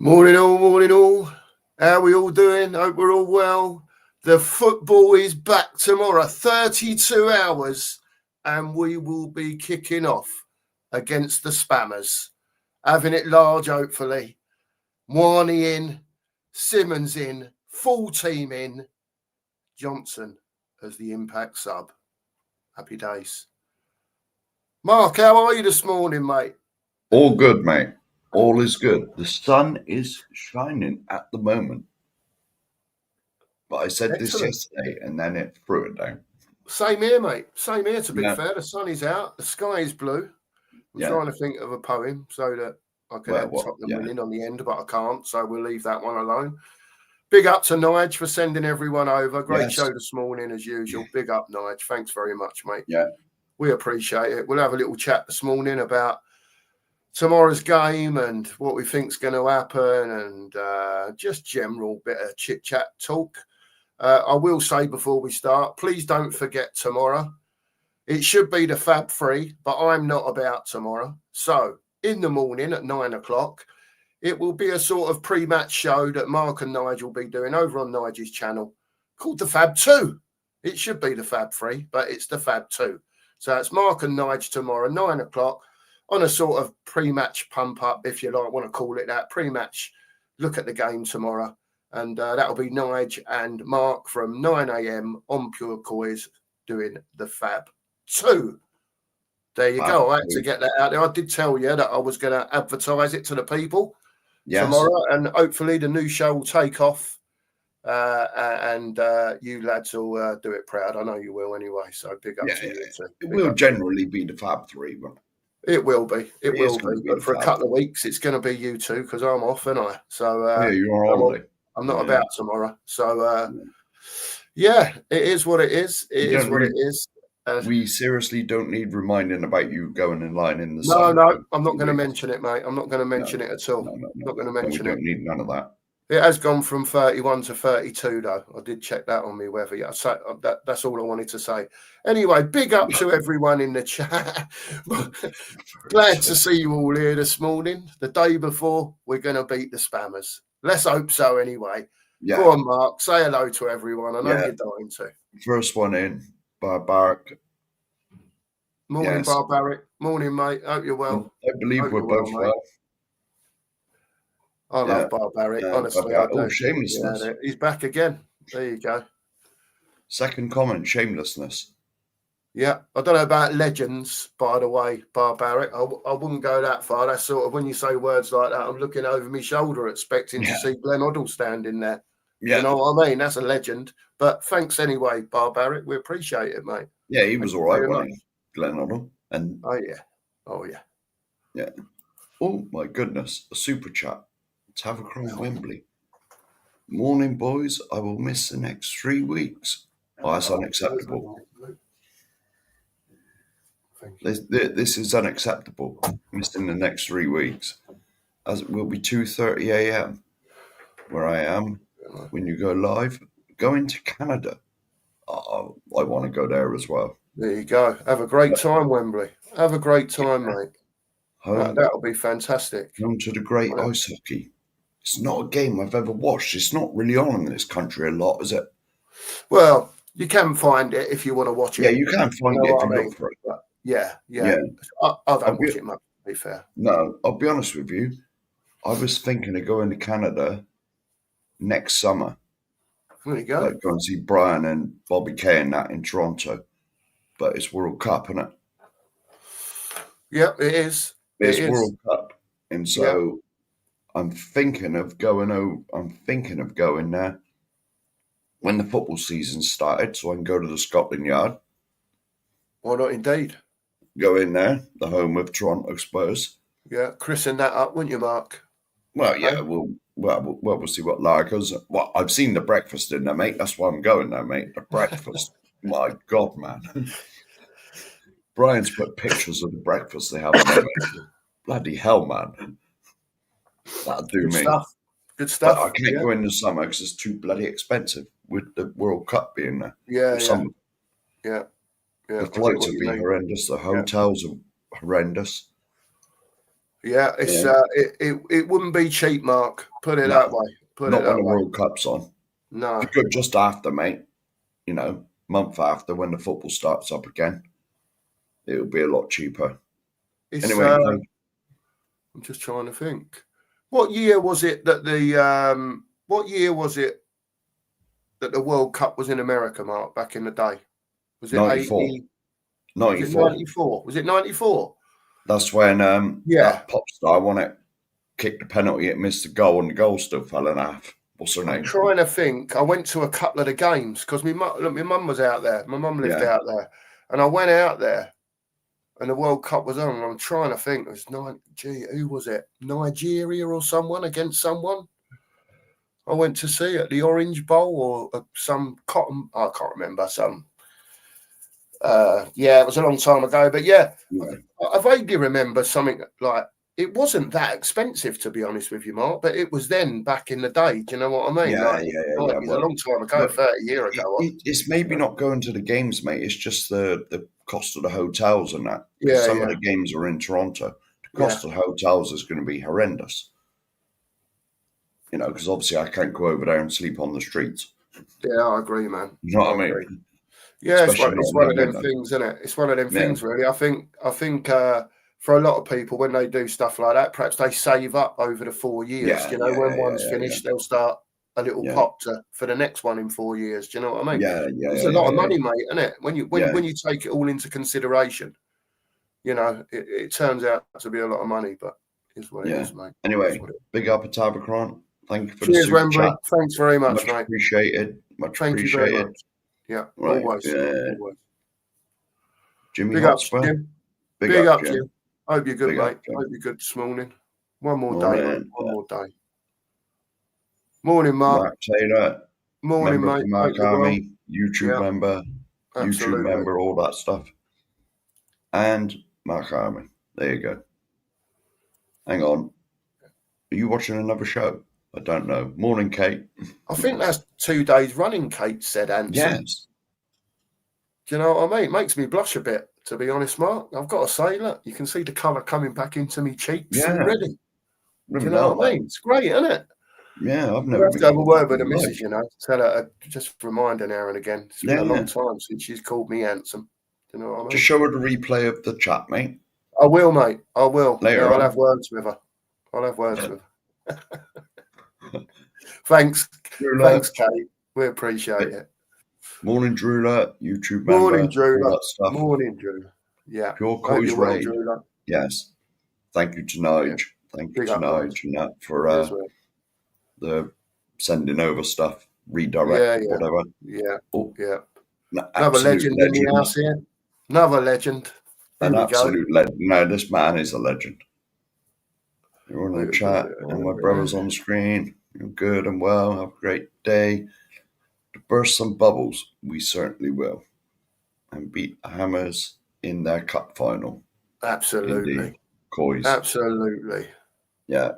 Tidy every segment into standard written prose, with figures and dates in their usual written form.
Morning all, morning all. How are we all doing? Hope we're all well. The football is back tomorrow, 32 hours, and we will be kicking off against the Spammers. Having it large, hopefully. Warney in, Simmons in, full team in, Johnson as the impact sub. Happy days. Mark, how are you this morning, mate? All good, mate. All is good. The sun is shining at the moment. But I said this yesterday and then it threw it down. Same here, mate. Same here, to be fair. The sun is out. The sky is blue. I'm trying to think of a poem so that I could add Tottenham winning on the end, but I can't. So we'll leave that one alone. Big up to Nige for sending everyone over. Great show this morning, as usual. Big up, Nige. Thanks very much, mate. Yeah. We appreciate it. We'll have a little chat this morning about tomorrow's game and what we think's going to happen and just general bit of chit-chat talk. I will say before we start, please don't forget tomorrow. It should be the Fab 3, but I'm not about tomorrow. So in the morning at 9 o'clock, it will be a sort of pre-match show that Mark and Nigel will be doing over on Nigel's channel called the Fab 2. It should be the Fab 3, but it's the Fab 2. So it's Mark and Nigel tomorrow, 9 o'clock, on a sort of pre-match pump-up, if you like, want to call it that, pre-match look at the game tomorrow. And that'll be Nige and Mark from 9 a.m. on Pure Coys doing the Fab 2. There you go. I had to get that out there. I did tell you that I was going to advertise it to the people tomorrow, and hopefully the new show will take off. And you lads will do it proud. I know you will anyway. So big up to you too. It will generally be the Fab 3, but it will be. It will be. But for a couple of weeks, it's going to be you two because I'm off, and I. So you're holiday. I'm not about tomorrow. So, it is what it is. It is what it is. We seriously don't need reminding about you going in line in the sun. No, I'm not going to mention it, mate. I'm not going to mention it at all. No. Not going to mention it. We don't need none of that. It has gone from 31 to 32, though. I did check that on me weather. Yeah, so that's all I wanted to say. Anyway, big up to everyone in the chat. Glad to see you all here this morning. The day before, we're going to beat the Spammers. Let's hope so anyway. Yeah. Go on, Mark. Say hello to everyone. I know you're dying to. First one in, Barbaric. Morning, Barbaric. Morning, mate. Hope you're well. I believe we're both well. I love Barbaric. Honestly, I do. Oh, shamelessness. Yeah, he's back again. There you go. Second comment, shamelessness. Yeah, I don't know about legends, by the way, Barbaric. I wouldn't go that far. That's sort of when you say words like that, I'm looking over my shoulder expecting to see Glenn Hoddle standing there. Yeah. You know what I mean? That's a legend. But thanks anyway, Barbaric. We appreciate it, mate. Yeah, he was all right, wasn't he? Glenn Hoddle. And Oh, yeah. Yeah. Oh, my goodness. A super chat. Tavercrow Wembley. Morning, boys. I will miss the next 3 weeks. Oh, that's unacceptable. This is unacceptable. Missing the next 3 weeks, as it will be 2:30 a.m. where I am when you go live. Going to Canada. I want to go there as well. There you go. Have a great time, Wembley. Have a great time, mate. That'll be fantastic. Come to the great ice hockey. It's not a game I've ever watched. It's not really on in this country a lot, is it? Well, you can find it if you want to watch it. Yeah, you can find it if you look for it. Yeah. I don't watch it much, to be fair. No, I'll be honest with you. I was thinking of going to Canada next summer. There you go. Like go and see Brian and Bobby Kay and that in Toronto. But it's World Cup, isn't it? Yeah, it is. It's World Cup. And so I'm thinking of going there when the football season started, so I can go to the Scotland Yard. Why not, indeed? Go in there, the home of Toronto Spurs. Yeah, christen that up, wouldn't you, Mark? Well, yeah, we'll see what lagers. Well, I've seen the breakfast in there, mate. That's why I'm going there, mate. The breakfast. My God, man. Brian's put pictures of the breakfast they have in there. Bloody hell, man. That'll do me. Good stuff. But I can't go in the summer because it's too bloody expensive with the World Cup being there. Yeah. The flights would be horrendous. The hotels are horrendous. Yeah, it's Yeah. it wouldn't be cheap, Mark. Put it No, that way. Put it not when that the way. World Cup's on. No, If you go just after, mate, you know, month after when the football starts up again, it'll be a lot cheaper. it's. Anyway, thank I'm just trying to think. What year was it that What year was it that the World Cup was in America, Mark? Back in the day, was it 94. 80? Was it 94. 94? Was it 94? That's when Yeah. that pop star won it, kicked the penalty, it missed the goal, and the goal still fell in half. What's her I'm name? trying to think. I went to a couple of the games because my mum was out there. My mum lived Yeah. out there, and I went out there, and the World Cup was on. And I'm trying to think. It was who was it? Nigeria or someone against someone. I went to see it, the Orange Bowl or some cotton. I can't remember. Yeah, it was a long time ago, but yeah, I vaguely remember something like it wasn't that expensive, to be honest with you, Mark. But it was then back in the day. Do you know what I mean? Yeah. It was a long time ago, 30 years ago. It's maybe not going to the games, mate. It's just the cost of the hotels and that. Because Yeah, some of the games are in Toronto. The cost of hotels is going to be horrendous. You know, because obviously I can't go over there and sleep on the streets. Yeah, I agree, man. You know what I mean? Yeah, Especially it's one of them things, isn't it? It's one of them things, really. I think for a lot of people, when they do stuff like that, perhaps they save up over the 4 years. When one's finished, they'll start a little pot for the next one in 4 years. Do you know what I mean? It's a lot of money, mate, isn't it? When you take it all into consideration, it turns out to be a lot of money, but it's what it is, mate. Anyway, big up at Tabacron. Thank you for Cheers, the super chat. Thanks very much, mate. Appreciated. Much Thank appreciated. You very much. Yeah, right. Always. Jimmy Big Hotspur. up, Jim. Big up, Jim. Hope you're good, Big mate. Hope you're good this morning. One more day, mate. One more day. Morning, Mark. Taylor. Morning, member mate. For Mark Army, YouTube member, Absolutely. YouTube member, all that stuff. And Mark Army. There you go. Hang on. Are you watching another show? I don't know. Morning, Kate. I think that's 2 days running, Kate said, Anson. Yes. Do you know what I mean? It makes me blush a bit, to be honest, Mark. I've got to say, look, you can see the colour coming back into me cheeks already. Do you know what I mean? It's great, isn't it? Yeah, I've never have to have a word with the missus, tell her, just remind her now and again. It's been a long time since she's called me handsome. Do you know what I mean? Just show her the replay of the chat, mate. I will, mate. I will. Later I'll have words with her. Thanks. Thanks, Kate. We appreciate it. Morning, Drula, YouTube member. Morning, Drula. All that stuff. Morning, Drula. Yeah. Pure Coys Raid. Drula. Yes. Thank you to Nige. Thank you to Nige and that for the sending over stuff, redirect, whatever. Yeah. Oh, yeah. Another legend in the house here. Another legend. An absolute legend. No, this man is a legend. You're on the chat, and my brother's on the screen. You're good and well. Have a great day. To burst some bubbles, we certainly will. And beat the Hammers in their cup final. Absolutely. Coys. Absolutely. Yeah.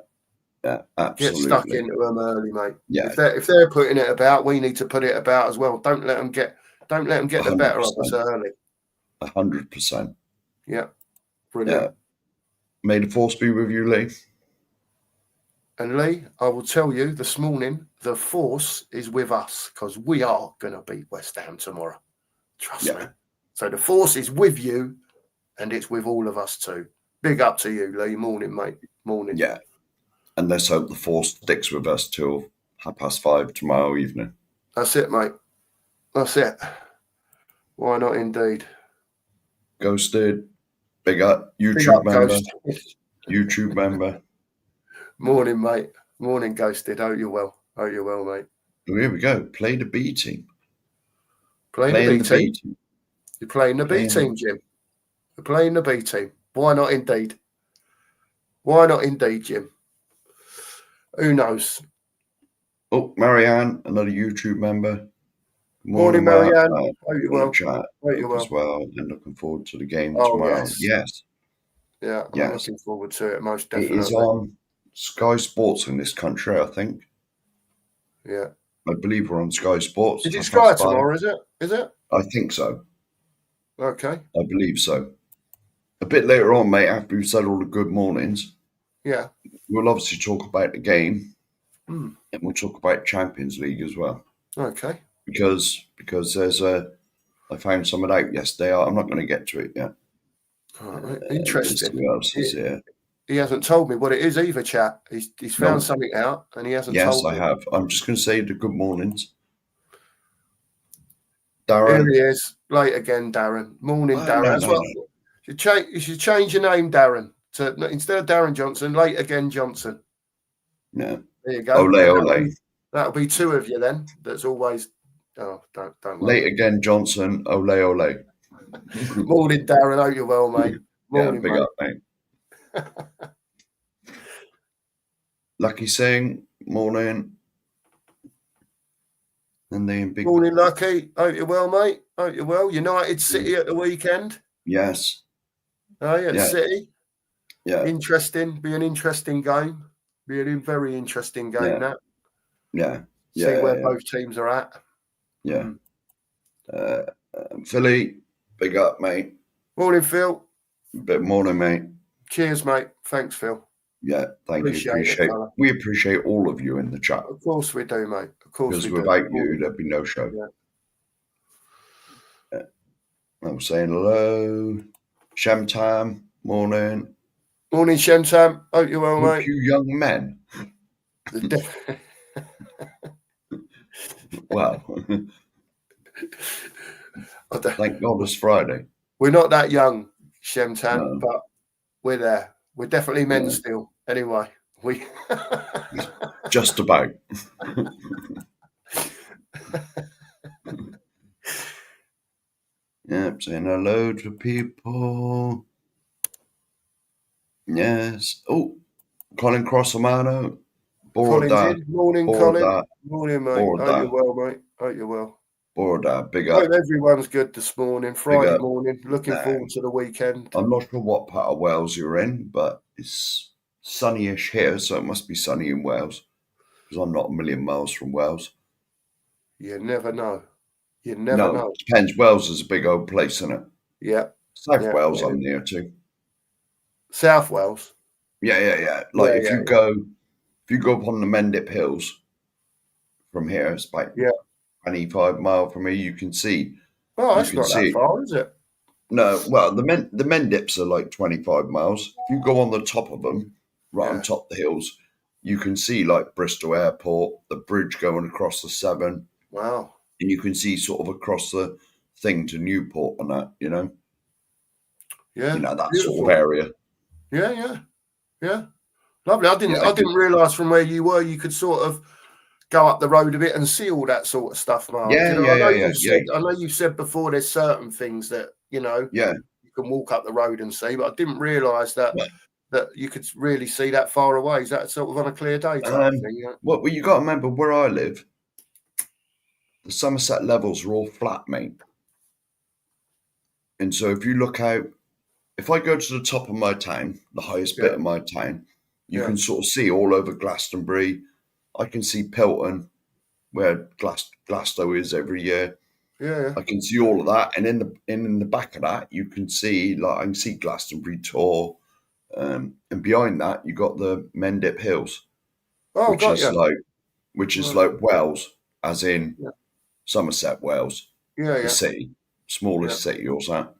Yeah, absolutely. Get stuck into them early, mate. Yeah. If they're putting it about, we need to put it about as well. Don't let them get the better of us early. 100%. Yeah. Brilliant. Yeah. May the force be with you, Lee. And Lee, I will tell you this morning, the force is with us because we are going to beat West Ham tomorrow. Trust me. So the force is with you and it's with all of us too. Big up to you, Lee. Morning, mate. Morning. Yeah. And let's hope the force sticks with us till 5:30 tomorrow evening. That's it, mate. That's it. Why not indeed? Ghosted. Big up. YouTube member. YouTube member. Morning, mate. Morning, Ghosted. Hope you're well. Hope you're well, mate. Oh, here we go. Play the B team. Playing the B team. You're playing the B team, Jim. You're playing the B team. Why not indeed? Why not indeed, Jim? Who knows? Oh, Marianne, another YouTube member. Morning, Marianne. Hope you're well. Chat Hope you're well. As well. And looking forward to the game tomorrow. Yes. Yeah, I'm looking forward to it, most definitely. It is on Sky Sports in this country, I think. Yeah. I believe we're on Sky Sports. Is it Sky tomorrow, is it? Is it? I think so. Okay. I believe so. A bit later on, mate, after we've said all the good mornings. Yeah. We'll obviously talk about the game, Mm. and we'll talk about Champions League as well. Okay. Because there's I found something out yesterday. I'm not going to get to it yet. Right. Let's see Interesting. what else is here. He hasn't told me what it is either, chat. He's found something out, and he hasn't Yes, told I me. have. I'm just going to say the good mornings. Here Darren. he is. Late again, Darren. Morning, Darren. No, That's no, what no. you should change your name, Darren, to instead of Darren Johnson, Late again Johnson. Yeah. There you go. Ole. That'll be two of you then. That's always. Oh, don't worry. Late again, Johnson. Ole. Morning, Darren. Hope you're well, mate. Morning, big mate. up, mate. Lucky Singh, morning. And then big morning, Lucky. Hope you're well, mate. Hope you're well. United City at the weekend. Yes. Oh, yeah, City. Yeah. Interesting. Be an interesting game. Be a very interesting game, that. Yeah. See where both teams are at. Yeah. Philly, big up, mate. Morning, Phil. Morning, mate. Cheers, mate. Thanks, Phil. Yeah, thank you. We appreciate all of you in the chat. Of course we do, mate. Of course we do. Because without you, there'd be no show. Yeah. I'm saying hello. Shamtam, morning. Morning, Shamtam. Hope you're well, mate. You young men. Well, thank God it's Friday. We're not that young, Shamtam, but we're there. We're definitely men still. Anyway, we just about. Yep, saying hello to people. Yes. Oh, Colin Crossamano. Morning, Colin. Morning, mate. Hope you're well, mate. Hope you're well. Big up. Hope everyone's good this morning. Friday morning. Looking forward to the weekend. I'm not sure what part of Wales you're in, but it's sunny-ish here, so it must be sunny in Wales. Because I'm not a million miles from Wales. You never know. You never know. It depends. Wales is a big old place, isn't it? Yeah. South Wales, I'm near to. South Wales. Yeah. Like if you go up on the Mendip Hills from here, it's about 25 miles from here. You can see. Oh, that's not that far, is it? No. Well, the Mendips are like 25 miles. If you go on the top of them, right on top of the hills, you can see like Bristol Airport, the bridge going across the Severn. Wow. And you can see sort of across the thing to Newport and that, you know? Yeah. You know, that beautiful sort of area. Yeah. Lovely. I didn't realise from where you were you could sort of go up the road a bit and see all that sort of stuff, Mark. I know you said before there's certain things that, you can walk up the road and see, but I didn't realise that you could really see that far away. Is that sort of on a clear day type thing? Yeah? Well, you got to remember where I live, the Somerset levels are all flat, mate. And so if you look out, if I go to the top of my town, the highest bit of my town, you can sort of see all over Glastonbury. I can see Pilton, where Glasgow is every year. Yeah. I can see all of that, and in the back of that, you can see I can see Glastonbury Tor, and behind that you got the Mendip Hills, which is like Wales, as in Somerset, Wales, the city, smallest city or something.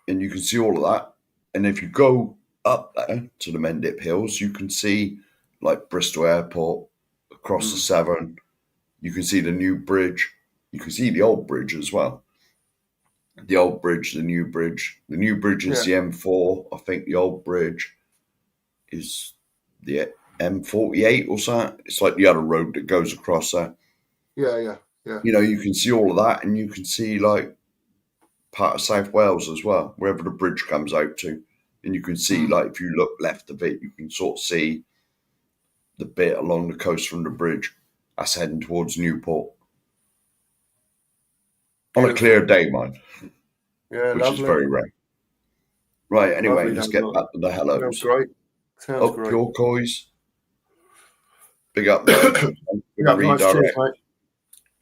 And you can see all of that. And if you go up there to the Mendip Hills, you can see like Bristol Airport across the Severn. You can see the new bridge. You can see the old bridge as well. The old bridge, the new bridge. The new bridge is the M4. I think the old bridge is the M48 or something. It's like the other road that goes across there. Yeah. You know, you can see all of that, and you can see like part of South Wales as well, wherever the bridge comes out to. And you can see, like, if you look left of it, you can sort of see the bit along the coast from the bridge. That's heading towards Newport. On a clear day, mind. Yeah, which is very rare. Right, anyway, let's get back to the hellos. Sounds great. Great. Pure Coys. Big up, mate. Cheers, mate.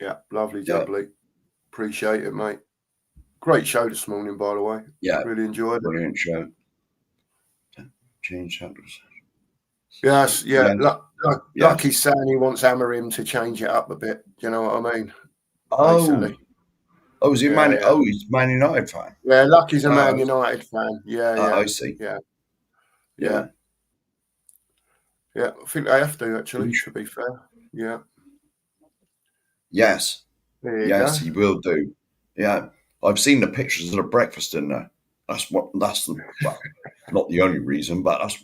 Yeah, lovely, jubbly. Appreciate it, mate. Great show this morning, by the way. Yeah. Really enjoyed it. Brilliant show. change handles. Yes, yeah. Yes. Lucky's saying he wants Amarim to change it up a bit. Do you know what I mean? Oh, Basically. is he Man? Yeah. Oh, he's Man United fan. Yeah, Lucky's a Man United fan. I see. Yeah. Yeah. I think they have to actually. To be fair. Yeah. Yes. There you Yes, go. he will do. Yeah, I've seen the pictures of the breakfast in there. That's well, not the only reason, but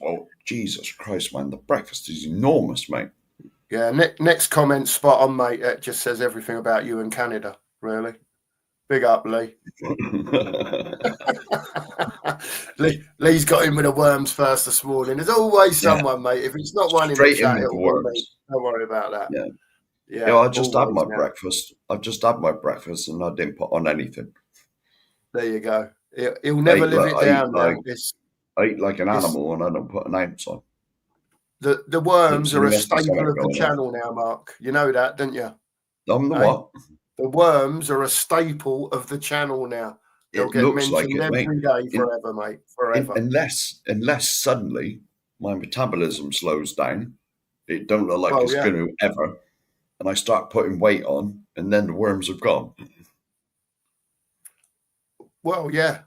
Jesus Christ, man, the breakfast is enormous, mate. Yeah, next comment spot on, mate. It just says everything about you and Canada, really. Big up, Lee. Lee's got in with the worms first this morning. There's always someone, mate. If it's not one in the chat, it'll be me. Don't worry about that. Yeah, I just had my breakfast. I've just had my breakfast and I didn't put on anything. There you go. He'll never live it down now. I eat like an animal and I don't put an ounce on. The worms are a staple of the channel now, Mark. You know that, don't you? What? The worms are a staple of the channel now. They'll get mentioned every day forever, mate. Forever. Unless suddenly my metabolism slows down, it don't look like it's going to ever, and I start putting weight on, and then the worms have gone. Well, yeah,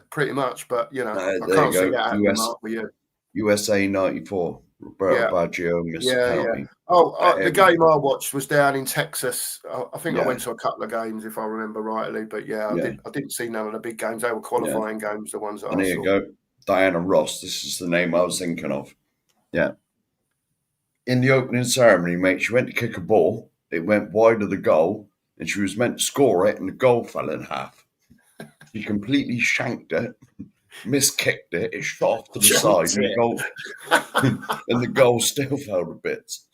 pretty much. But you know, I can't see that happening, Mark, with you. USA 94. Roberto Baggio, Mr. Penalty. The game I watched was down in Texas. I think I went to a couple of games, if I remember rightly. But I didn't see none of the big games. They were qualifying games, the ones that I saw. There you go. Diana Ross. This is the name I was thinking of. Yeah. In the opening ceremony, mate, she went to kick a ball. It went wide of the goal, and she was meant to score it, and the goal fell in half. She completely shanked it. Miskicked it. It shot off to the side, and the goal still fell to bits.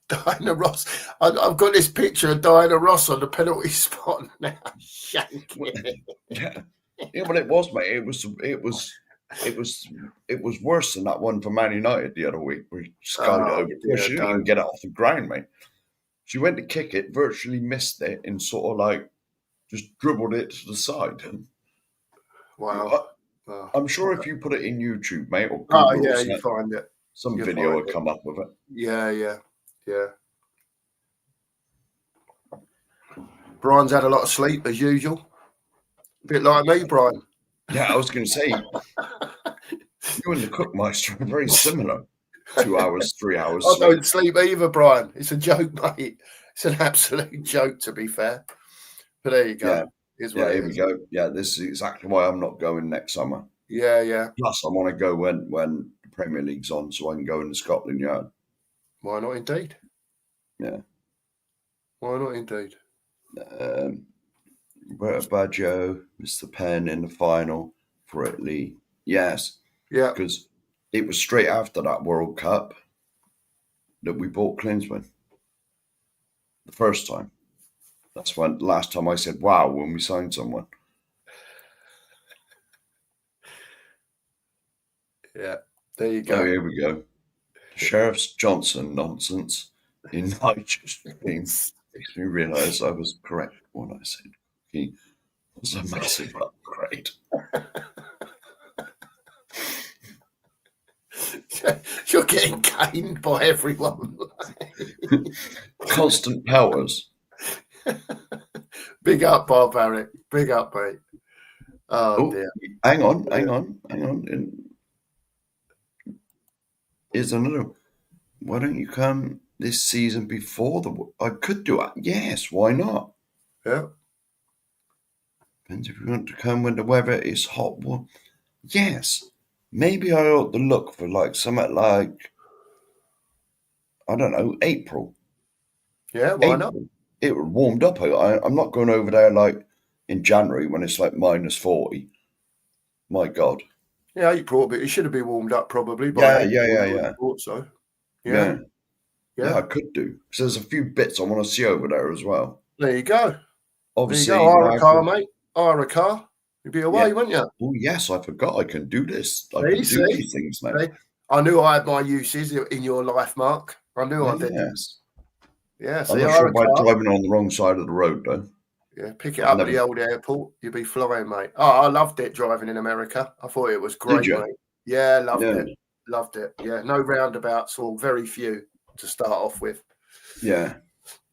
Diana Ross. I've got this picture of Diana Ross on the penalty spot now, shanking it. Well, it was, mate. It was worse than that one for Man United the other week. Where she didn't even get it off the ground, mate. She went to kick it, virtually missed it, and sort of like just dribbled it to the side. Wow. I'm sure if you put it in YouTube, mate, or Google, you find it. Some video will come up with it. Yeah. Brian's had a lot of sleep as usual. A bit like me, Brian. Yeah, I was going to say, you and the Cookmeister are very similar. 2 hours, 3 hours. I don't sleep either, Brian. It's a joke, mate. It's an absolute joke, to be fair. But there you go. Here we go. Yeah, this is exactly why I'm not going next summer. Yeah. Plus, I want to go when the Premier League's on, so I can go into Scotland Yard. Why not, indeed? Yeah. Why not, indeed? Roberto Baggio, Mr. Penn in the final for Italy. Yes. Yeah. Because it was straight after that World Cup that we bought Klinsmann. The first time. That's when last time I said, wow, when we signed someone. Yeah, there you go. Oh, here we go. Sheriff's Johnson nonsense in Niger Stream makes me realise I was correct when I said he was a massive upgrade. You're getting caned by everyone. Constant powers. Big up, Barbaric. Big up, mate. Oh dear. Hang on. Here's another. Why don't you come this season before I could do it. Yes, why not? Yeah. Depends if you want to come when the weather is hot. Well, yes. Maybe I ought to look for like something like, I don't know, April. Yeah, why not? It warmed up. I'm not going over there like in January when it's like minus 40. My God. Yeah, April, but it should have been warmed up probably. By Yeah. I thought so. Yeah, I could do. So there's a few bits I want to see over there as well. There you go. Obviously, there you go. Hire a car, mate. Hire a car. You'd be away, wouldn't you? Oh, yes, I forgot. I can do this. I can do these things now. I knew I had my uses in your life, Mark. I knew I did. Yes. Yeah, I'm not sure about driving on the wrong side of the road, though. Yeah, pick it up at the old airport. You'll be flying, mate. Oh, I loved it driving in America. I thought it was great, mate. Yeah, loved it. Loved it. Yeah, no roundabouts or very few to start off with. Yeah.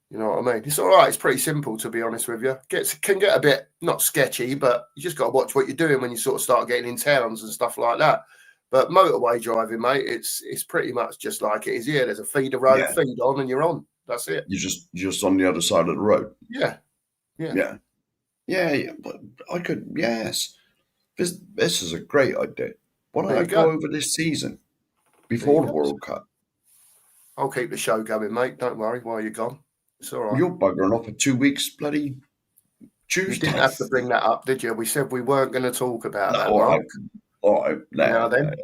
You know what I mean? It's all right. It's pretty simple, to be honest with you. Can get a bit not sketchy, but you just got to watch what you're doing when you sort of start getting in towns and stuff like that. But motorway driving, mate, it's pretty much just like it is here. There's a feeder road, feed on, and you're on. That's it. You're just on the other side of the road. Yeah. Yeah. But I could. Yes. This is a great idea. Why don't I go over this season before the World Cup? I'll keep the show going, mate. Don't worry while you're gone. It's all right. You're buggering off for 2 weeks, bloody Tuesday. You didn't have to bring that up, did you? We said we weren't going to talk about that. All right. Now then.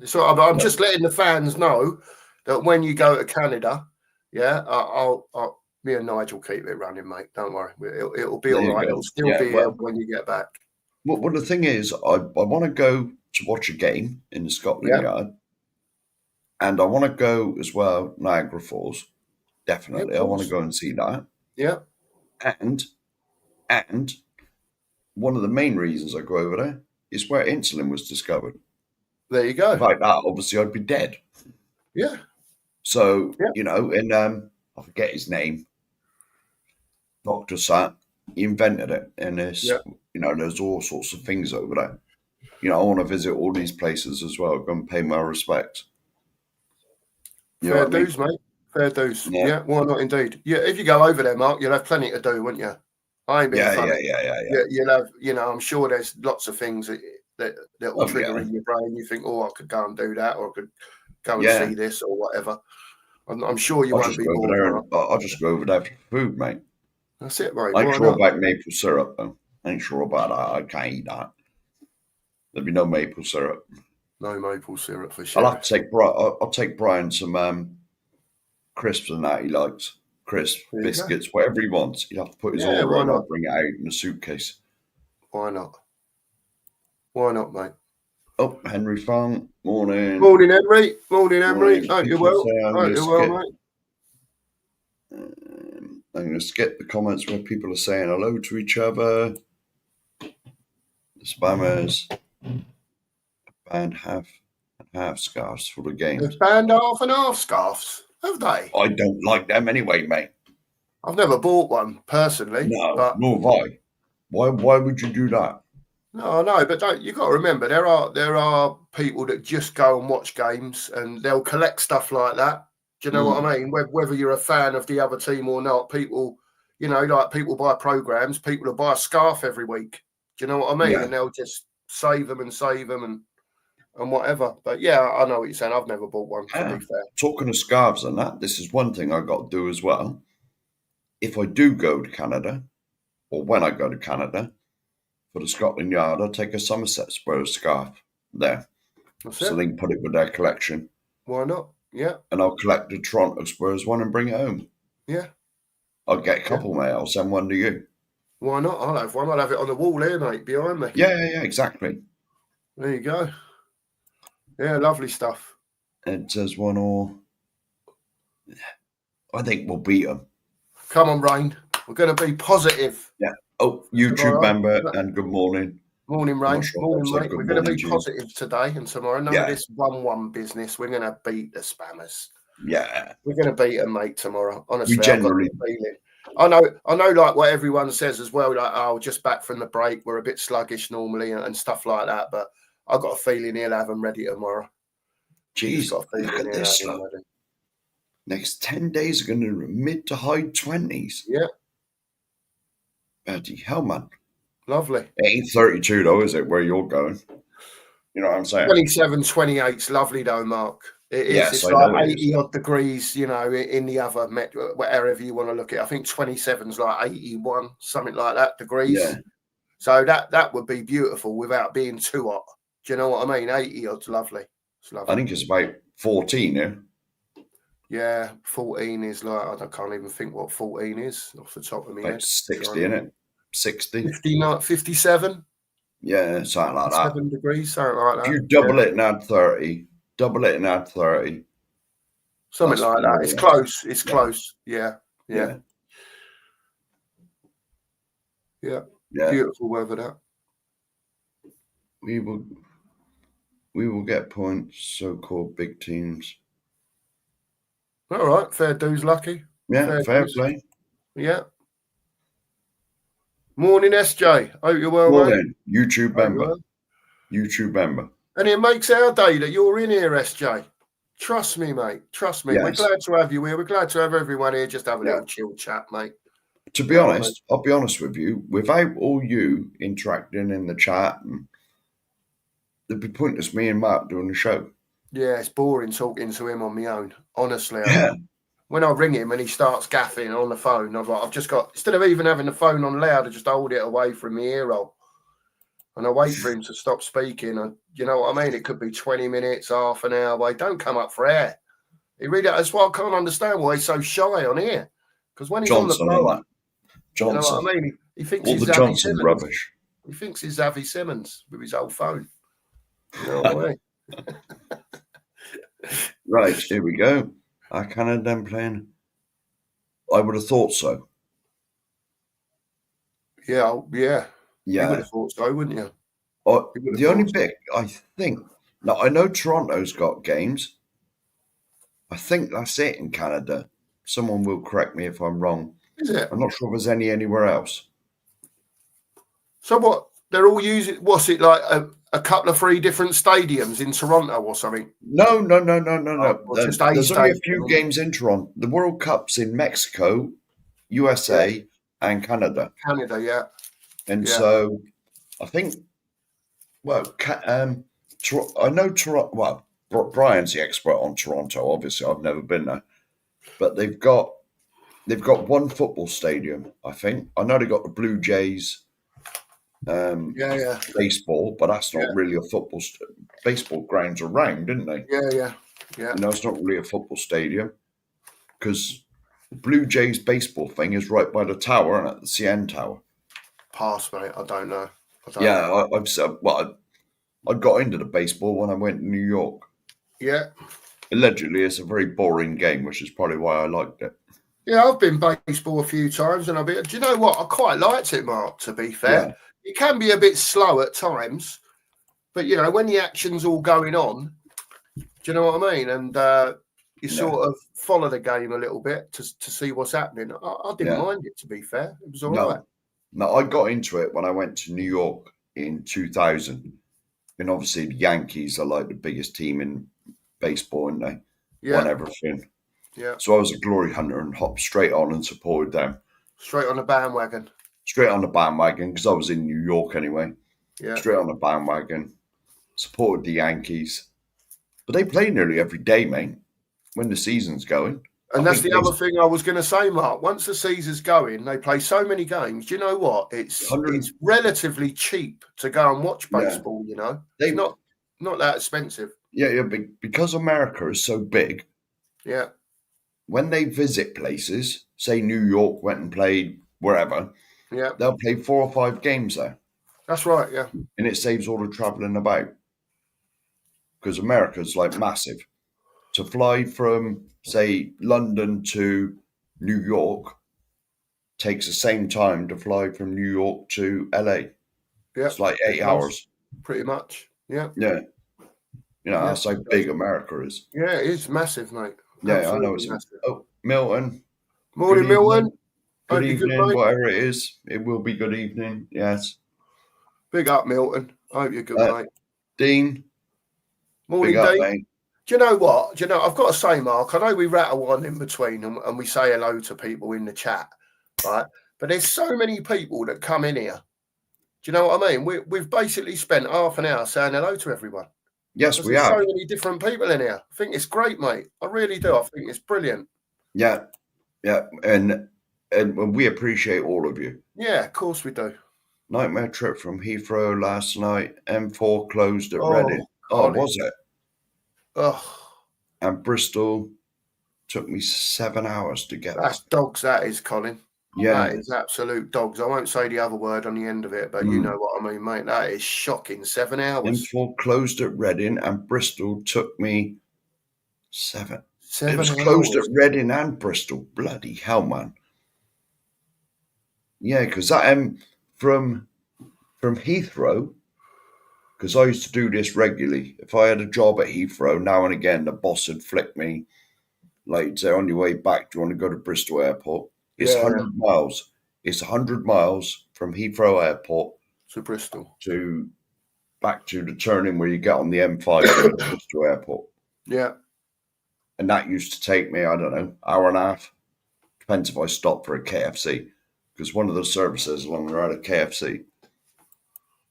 It's all right, but I'm just letting the fans know that when you go to Canada, I'll me and Nigel keep it running, mate. Don't worry. It'll be all right. It'll still be here when you get back. Well, the thing is, I want to go to watch a game in the Scotland Yard. And I want to go as well, Niagara Falls. Definitely. I want to go and see that. Yeah. And one of the main reasons I go over there is where insulin was discovered. There you go. Like that, obviously, I'd be dead. Yeah. So, and I forget his name. Dr. Sat, he invented it. And there's, there's all sorts of things over there. I want to visit all these places as well. Go and pay my respects. Fair dues, mate. Fair dues. Yeah, why not indeed? Yeah, if you go over there, Mark, you'll have plenty to do, won't you? I ain't being funny. Yeah. You'll have, I'm sure there's lots of things that will trigger in your brain. You think, I could go and do that, or I could go and see this, or whatever. I'm sure you won't be bored. I'll just go over there for food, mate. That's it, mate. I ain't sure about maple syrup, though. I ain't sure about that. I can't eat that. There'll be no maple syrup. No maple syrup for sure. I'll take Brian some crisps and that he likes. Crisps, biscuits, whatever he wants. He'll have to put his order in. I'll bring it out in a suitcase. Why not? Why not, mate? Oh, Henry Fung. Morning. Morning, Henry. Morning, Henry. Hope you're well. Hope you're well, mate. I'm going to skip the comments where people are saying hello to each other. The spammers. Banned half and half scarves for the game. They've banned half and half scarves, have they? I don't like them anyway, mate. I've never bought one personally. No, nor have I. Why would you do that? No, but you've got to remember there are people that just go and watch games and they'll collect stuff like that. Do you know what I mean? Whether you're a fan of the other team or not, people, like people buy programs, people will buy a scarf every week. Do you know what I mean? Yeah. And they'll just save them and whatever. But yeah, I know what you're saying. I've never bought one, to be fair. Talking of scarves and that, this is one thing I got to do as well. If I do go to Canada, or when I go to Canada, for the Scotland Yard, I'll take a Somerset Spurs scarf there. So they can put it with their collection. Why not? Yeah. And I'll collect the Toronto Spurs one and bring it home. Yeah. I'll get a couple, mate. I'll send one to you. Why not? I'll have one. I'll have it on the wall here, mate, behind me. Yeah, exactly. There you go. Yeah, lovely stuff. It says 1-1. I think we'll beat them. Come on, Rain. We're going to be positive. Yeah. Oh, YouTube member, and good morning. Morning, Rain. Morning, mate. We're going to be positive today and tomorrow. None of this 1-1 business. We're going to beat the spammers. Yeah. We're going to beat them, mate, tomorrow. Honestly, I've got the feeling. I know, like what everyone says as well, like, just back from the break, we're a bit sluggish normally and stuff like that, but I've got a feeling he'll have them ready tomorrow. Jeez, look at this. Next 10 days are going to be mid to high 20s. Yeah. Bloody hell, man. Lovely. It ain't 32, though, is it, where you're going? You know what I'm saying? 27, 28's lovely, though, Mark. It is. Yes, it's like 80-odd degrees, in the other, wherever you want to look at it. I think 27's like 81, something like that, degrees. Yeah. So that would be beautiful without being too hot. Do you know what I mean? 80-odd's lovely. It's lovely. I think it's about 14, yeah? Yeah, 14 is like, I can't even think what 14 is off the top of my head. 60, isn't it? 60? 57? Yeah, something like that. 7 degrees, something like that. If you double it and add 30, something like that. It's close. It's close. Yeah. Yeah. Yeah, Beautiful weather, that. we will get points. So-called big teams. All right. Fair dues, Lucky. Yeah, fair dues. play. Yeah. Morning, SJ. Hope you're well, Well mate. then, YouTube Hope you're member. well. YouTube member. And it makes our day that you're in here, SJ. Trust me, mate. Trust me. Yes. We're glad to have you here. We're glad to have everyone here. Just have a Yeah. little chill chat, mate. To be honest, I'll be honest with you, without all you interacting in the chat, it'd be pointless me and Mark doing the show. Yeah, it's boring talking to him on my own. Honestly, Yeah. When I ring him and he starts gaffing on the phone, I'm like, I've just got, instead of even having the phone on loud, I just hold it away from my ear roll. And I wait for him to stop speaking. And you know what I mean? It could be 20 minutes, half an hour away. Don't come up for air. He really, that's why I can't understand why he's so shy on here. Because when he's Johnson on the and phone, that. Johnson. you know what I mean? He thinks all he's the Xavi Johnson Simmons. rubbish. He thinks he's Xavi Simmons with his old phone. You know what I mean? Right, here we go. I cannot then playing. I would have thought so. Yeah. You would Yeah. have thought so, wouldn't you? The only bit, I think, now I know Toronto's got games. I think that's it in Canada. Someone will correct me if I'm wrong. Is it? I'm not sure if there's anywhere else. So what? They're all using, what's it like, a couple of 3 different stadiums in Toronto or something? No. Just There's only a few games in Toronto. The World Cup's in Mexico, USA, and Canada. Canada, yeah. And so I think, well, I know Toronto. Well, Brian's the expert on Toronto. Obviously, I've never been there, but they've got one football stadium. I think I know they got the Blue Jays. Baseball, but that's not really a football. Baseball grounds are round, didn't they? Yeah. You know, it's not really a football stadium because Blue Jays baseball thing is right by the tower and at the CN Tower. Pass, mate. I don't know. I've said, well, I got into the baseball when I went to New York. Yeah. Allegedly, it's a very boring game, which is probably why I liked it. Yeah, I've been baseball a few times, and do you know what? I quite liked it, Mark. To be fair, it can be a bit slow at times, but you know when the action's all going on, do you know what I mean? And you sort of follow the game a little bit to see what's happening. I didn't mind it, to be fair. It was all right. No, I got into it when I went to New York in 2000. And obviously the Yankees are like the biggest team in baseball, aren't they? Yeah. Won everything. Yeah. So I was a glory hunter and hopped straight on and supported them. Straight on the bandwagon. Straight on the bandwagon because I was in New York anyway. Yeah. Straight on the bandwagon. Supported the Yankees. But they play nearly every day, mate, when the season's going. And that's the other thing I was going to say, Mark. Once the season's going, they play so many games. Do you know what? It's relatively cheap to go and watch baseball, you know? It's not that expensive. Yeah, because America is so big. Yeah. When they visit places, say New York went and played wherever, they'll play 4 or 5 games there. That's right, yeah. And it saves all the travelling about. Because America's like massive. To fly from, say, London to New York takes the same time to fly from New York to LA. Yeah. It's like 8 hours. Pretty much, yeah. Yeah. You know, that's how big America is. Yeah, it's massive, mate. Yeah, absolutely. I know it's massive. Oh, Milton. Morning, Milton. Good evening, whatever it is. It will be good evening, yes. Big up, Milton. I hope you're good, mate. Dean. Morning, Dean. Mate. Do you know what? I've got to say, Mark, I know we rattle one in between and we say hello to people in the chat, right? But there's so many people that come in here. Do you know what I mean? We've basically spent half an hour saying hello to everyone. Yes, we have. So many different people in here. I think it's great, mate. I really do. I think it's brilliant. Yeah. And we appreciate all of you. Yeah, of course we do. Nightmare trip from Heathrow last night. M4 closed at Reading. Oh, was it? Oh. And Bristol took me 7 hours to get. That's dogs, that is, Colin. Yeah. That is absolute dogs. I won't say the other word on the end of it, but you know what I mean, mate. That is shocking. 7 hours. M4 closed at Reading and Bristol took me 7. 7 It was hours. closed at Reading and Bristol. Bloody hell, man. Yeah, because that from Heathrow, because I used to do this regularly. If I had a job at Heathrow, now and again, the boss would flick me, like, say, on your way back, do you want to go to Bristol Airport? It's Yeah, 100 miles. It's 100 miles from Heathrow Airport to Bristol. to back to the turning where you get on the M5 going to Bristol Airport. Yeah. And that used to take me, I don't know, hour and a half. Depends if I stop for a KFC, because one of the services along the road at KFC.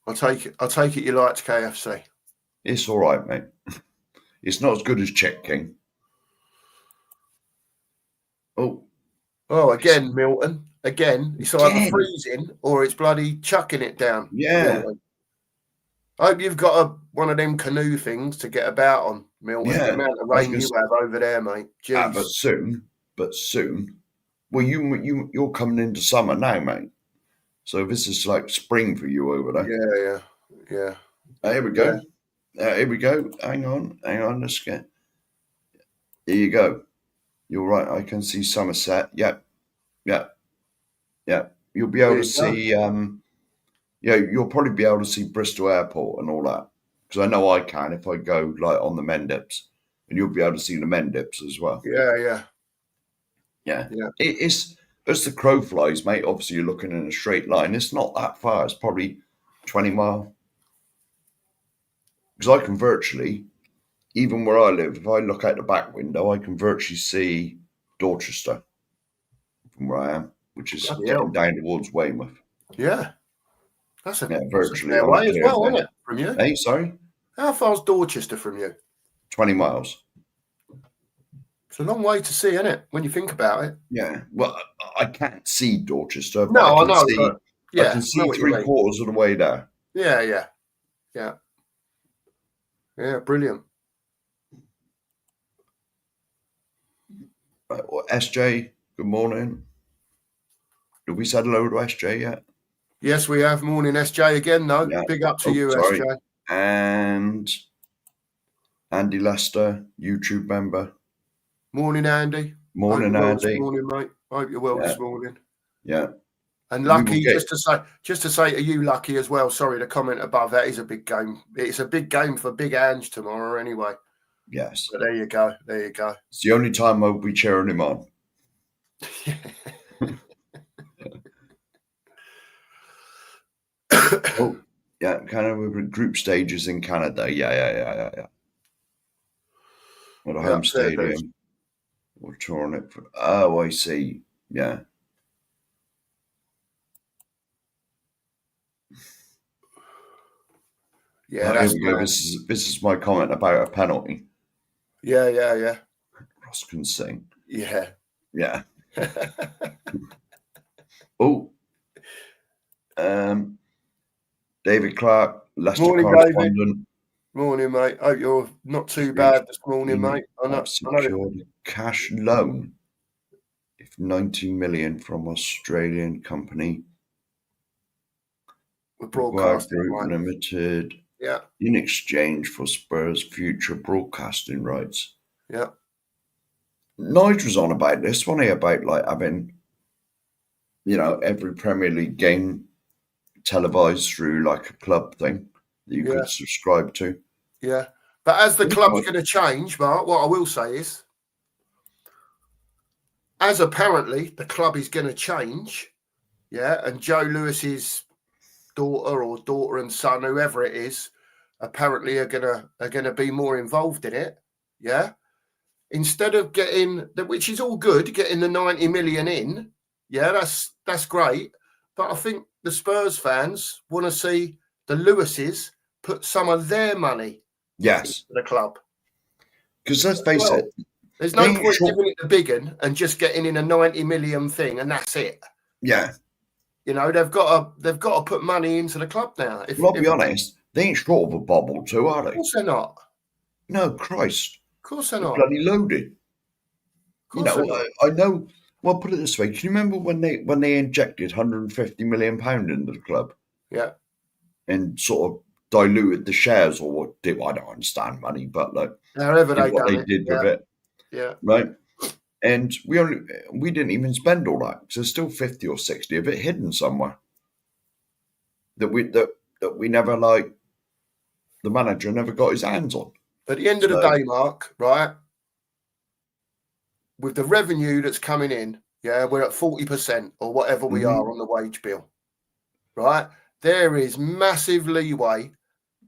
I take it you liked KFC. It's all right, mate. It's not as good as Chick King. Oh, again, Milton. Again, it's either freezing or it's bloody chucking it down. Yeah. Milton. I hope you've got one of them canoe things to get about on, Milton. Yeah. The amount of rain you have over there, mate. Jeez. But soon. Well, you're coming into summer now, mate. So this is like spring for you over there. Yeah. Here we go. Here we go. Hang on. Let's get. Here you go. You're right. I can see Somerset. Yep. You'll be able to see. You'll probably be able to see Bristol Airport and all that, because I know I can if I go like on the Mendips, and you'll be able to see the Mendips as well. Yeah. It's as the crow flies, mate. Obviously, you're looking in a straight line. It's not that far. It's probably 20 mile. Because I can virtually, even where I live, if I look out the back window, I can virtually see Dorchester from where I am, which is getting down towards Weymouth. Yeah. That's virtually a way as well, isn't it, from you? Hey, sorry? How far's Dorchester from you? 20 miles. It's a long way to see, isn't it, when you think about it? Yeah. Well, I can't see Dorchester. No, I know. I can see 3/4 of the way there. Yeah. Yeah, brilliant. Right, well, SJ, good morning. Did we say hello to SJ yet? Yes, we have. Morning, SJ, again, though. Yeah. Big up to you, sorry. SJ. And Andy Lester, YouTube member. Morning, Andy. Morning, Andy. Morning, mate. Hope you're well this morning. Yeah. And Lucky, just to say to you, Lucky, as well. Sorry, the comment above that is a big game. It's a big game for Big Ange tomorrow, anyway. Yes. So there you go. It's the only time I'll be cheering him on. Oh, yeah, kind of with group stages in Canada. Yeah. At a home stadium. We're touring it for. Oh, I see. Yeah. Yeah, that's here we go. This is my comment about a penalty. Yeah. Ross can sing. Yeah. Oh. David Clark, Leicester morning, correspondent. David. Morning, mate. Hope you're not too bad this morning, mate. I know. Secured a cash loan, if 90 million from Australian company. We're broadcasting, Group Limited. Yeah. In exchange for Spurs' future broadcasting rights. Yeah. Nigel was on about this, wasn't he? About like having, every Premier League game televised through like a club thing that you could subscribe to. Yeah. But as the club's going to change, Mark, what I will say is, as apparently the club is going to change, and Joe Lewis's daughter and son, whoever it is, apparently are gonna be more involved in it. Yeah. Instead of getting which is all good, getting the 90 million in, that's great. But I think the Spurs fans want to see the Lewises put some of their money into the club. Because let's face it, there's no point giving it the big one and just getting in a 90 million thing and that's it. Yeah. They've got to put money into the club now. I'll be honest, they ain't short of a bubble too, are they? Of course they're not. No, Christ. Of course they're not. Bloody loaded. I know. Well, put it this way: can you remember when they injected 150 million pound into the club? Yeah. And sort of diluted the shares, or what? I don't understand money, but like however they did with it. Yeah. Right. And we didn't even spend all that. So there's still 50 or 60 of it hidden somewhere. that we never like. The manager never got his hands on. At the end of the day, Mark, right? With the revenue that's coming in, yeah, we're at 40% or whatever we are on the wage bill, right? There is massive leeway,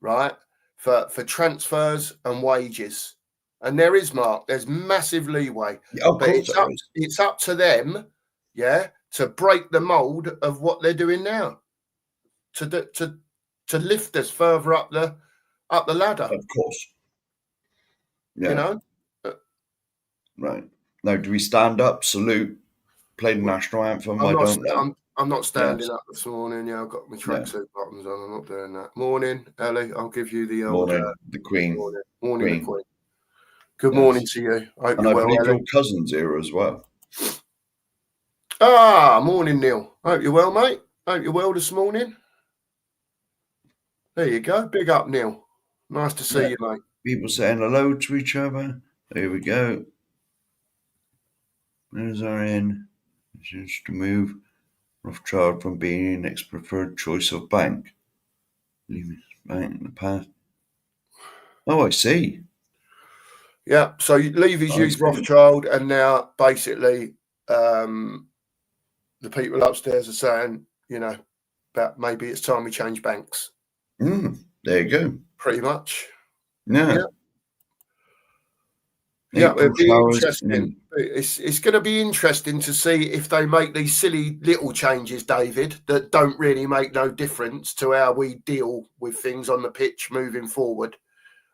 right, for transfers and wages. And there is, Mark, there's massive leeway. Yeah, of but course it's up to them, yeah, to break the mold of what they're doing now, to lift us further up the ladder. Of course. Yeah. You know? Right. Now, do we stand up, salute, play the national anthem? I don't know. I'm not standing up this morning. Yeah, I've got my tracksuit bottoms on. I'm not doing that. Morning, Ellie. I'll give you the old morning, the Queen. Morning, the Queen. Good morning to you. I hope you're well, believe Ellie. your cousin's here as well. Morning, Neil. I hope you're well, mate. I hope you're well this morning. There you go. Big up, Neil. Nice to see you, mate. People saying hello to each other. There we go. There's our in. Just to move Rothschild from being next preferred choice of bank. Leaving bank in the past. Oh, I see. Yeah, so Levy's used Rothschild, and now basically the people upstairs are saying, you know, that maybe it's time we change banks. There you go. Pretty much. Yeah. Yeah, it'd be interesting. It's going to be interesting to see if they make these silly little changes, David, that don't really make no difference to how we deal with things on the pitch moving forward,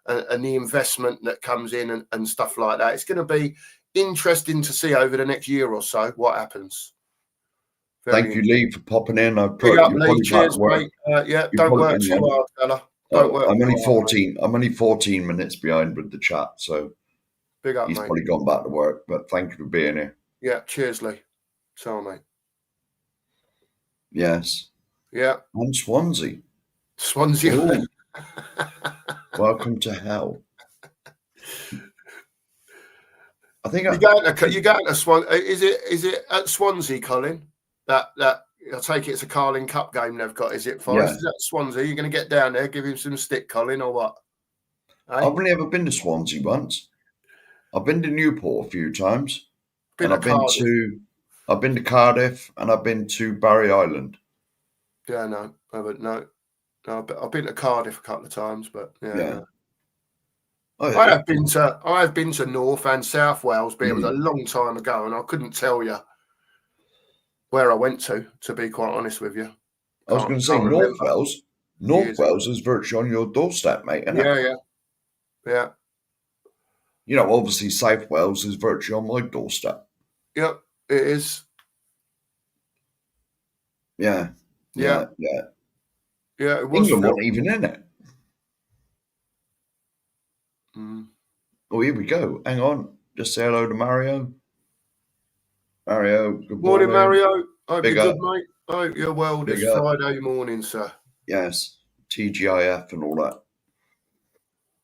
and the investment that comes in and stuff like that. It's going to be interesting to see over the next year or so what happens. Thank you, Lee, for popping in. Big up, Lee. Cheers, mate. Don't work too hard, fella. I'm only 14 minutes behind with the chat, so big up, he's mate. Probably gone back to work. But thank you for being here. Yeah, cheers, Lee. So, mate. Yes. Yeah. I'm Swansea. Swansea. Welcome to hell. I think you're going to Swansea. Is it at Swansea, Colin? That I take it's a Carling Cup game they've got. Is it Forest? Yeah. Is that Swansea? You're going to get down there, give him some stick, Colin, or what? I've only ever been to Swansea once. I've been to Newport a few times. I've been to Cardiff, and I've been to Barry Island. Yeah, no, I've been to Cardiff a couple of times, but yeah. No. I have been to North and South Wales, but it was a long time ago, and I couldn't tell you where I went to be quite honest with you. I was going to say North Wales. North Wales is virtually on your doorstep, mate. Isn't it? Yeah. You know, obviously South Wales is virtually on my doorstep. Yep, it is. Yeah. It was. England wasn't even in it. Oh, here we go. Hang on. Just say hello to Mario. Mario, good morning. Mario. Hope you're good, mate. Hope you're well this Friday morning, sir. Yes. TGIF and all that.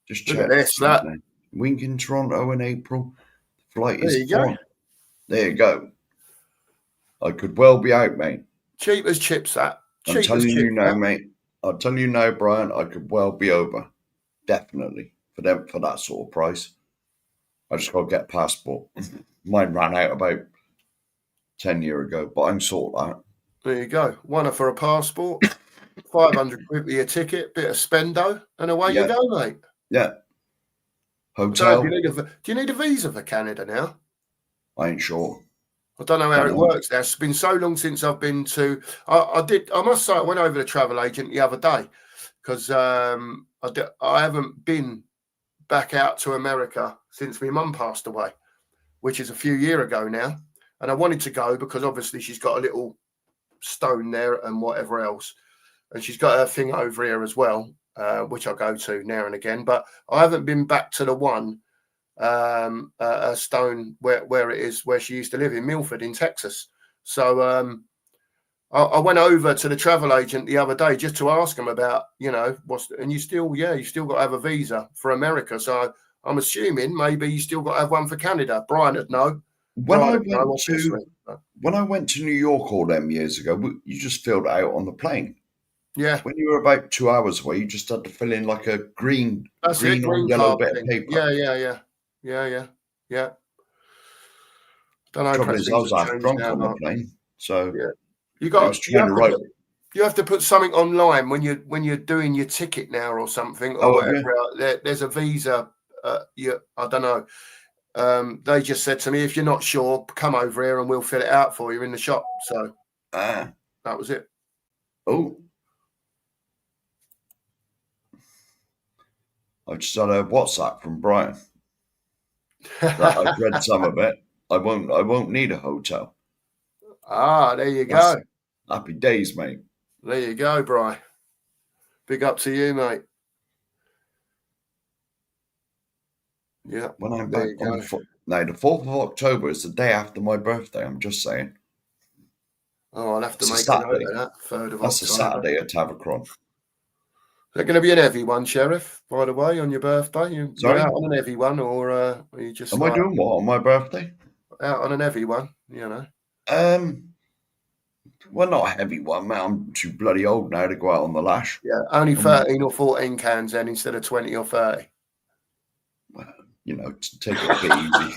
Just check this. Wink in Toronto in April. The flight is on. There you go. I could well be out, mate. Cheap as chips, that. I'm telling you now, mate. I'll tell you now, Brian, I could well be over. Definitely. For that sort of price. I just got to get a passport. Mine ran out about 10 years ago, but I'm sort that. There you go. One for a passport, 500 quid for your ticket, bit of spendo, and away you go, mate. Yeah. Hotel. Do you need a visa for Canada now? I ain't sure. I don't know how it works now. It's been so long since I've been to. I must say, I went over to the travel agent the other day because I haven't been back out to America since my mum passed away, which is a few years ago now. And I wanted to go because obviously she's got a little stone there and whatever else. And she's got her thing over here as well, which I go to now and again. But I haven't been back to the one, a stone where it is, where she used to live in Milford in Texas. So I went over to the travel agent the other day just to ask him about, and you still got to have a visa for America. So I'm assuming maybe you still got to have one for Canada. Brian would know. When I went to New York all them years ago, you just filled it out on the plane. Yeah, When you were about 2 hours away, you just had to fill in like a green that's it. or Green yellow card bit of thing. paper. Yeah. Don't know. Trouble Perhaps is, I things was have half changed drunk now, on the Mark. plane, so Yeah, it was you trying have to to write. put something online when you're doing your ticket now or something or Oh, have whatever. you? There's a visa. I don't know. They just said to me, if you're not sure, come over here and we'll fill it out for you in the shop. So Ah, that was it. oh, I just had a WhatsApp from Brian that I've read some of it. I won't need a hotel. There you That's go. happy days, mate. There you go, Bri. Big up to you, mate. Yeah. When I'm There back you on go. now, the 4th of October is the day after my birthday. I'm just saying. Oh, I'll have to It's a make a note Saturday. of that. 3rd of That's a October. Saturday at Tavacron. Is that going to be an heavy one, Sheriff? By the way, on your birthday, you Sorry? out on an heavy one, or are you just Am I like doing what on my birthday? out on an heavy one? You know. Well, not a heavy one, man. I'm too bloody old now to go out on the lash. Yeah, only Um, 13 or 14 cans then instead of 20 or 30. take it a bit easy.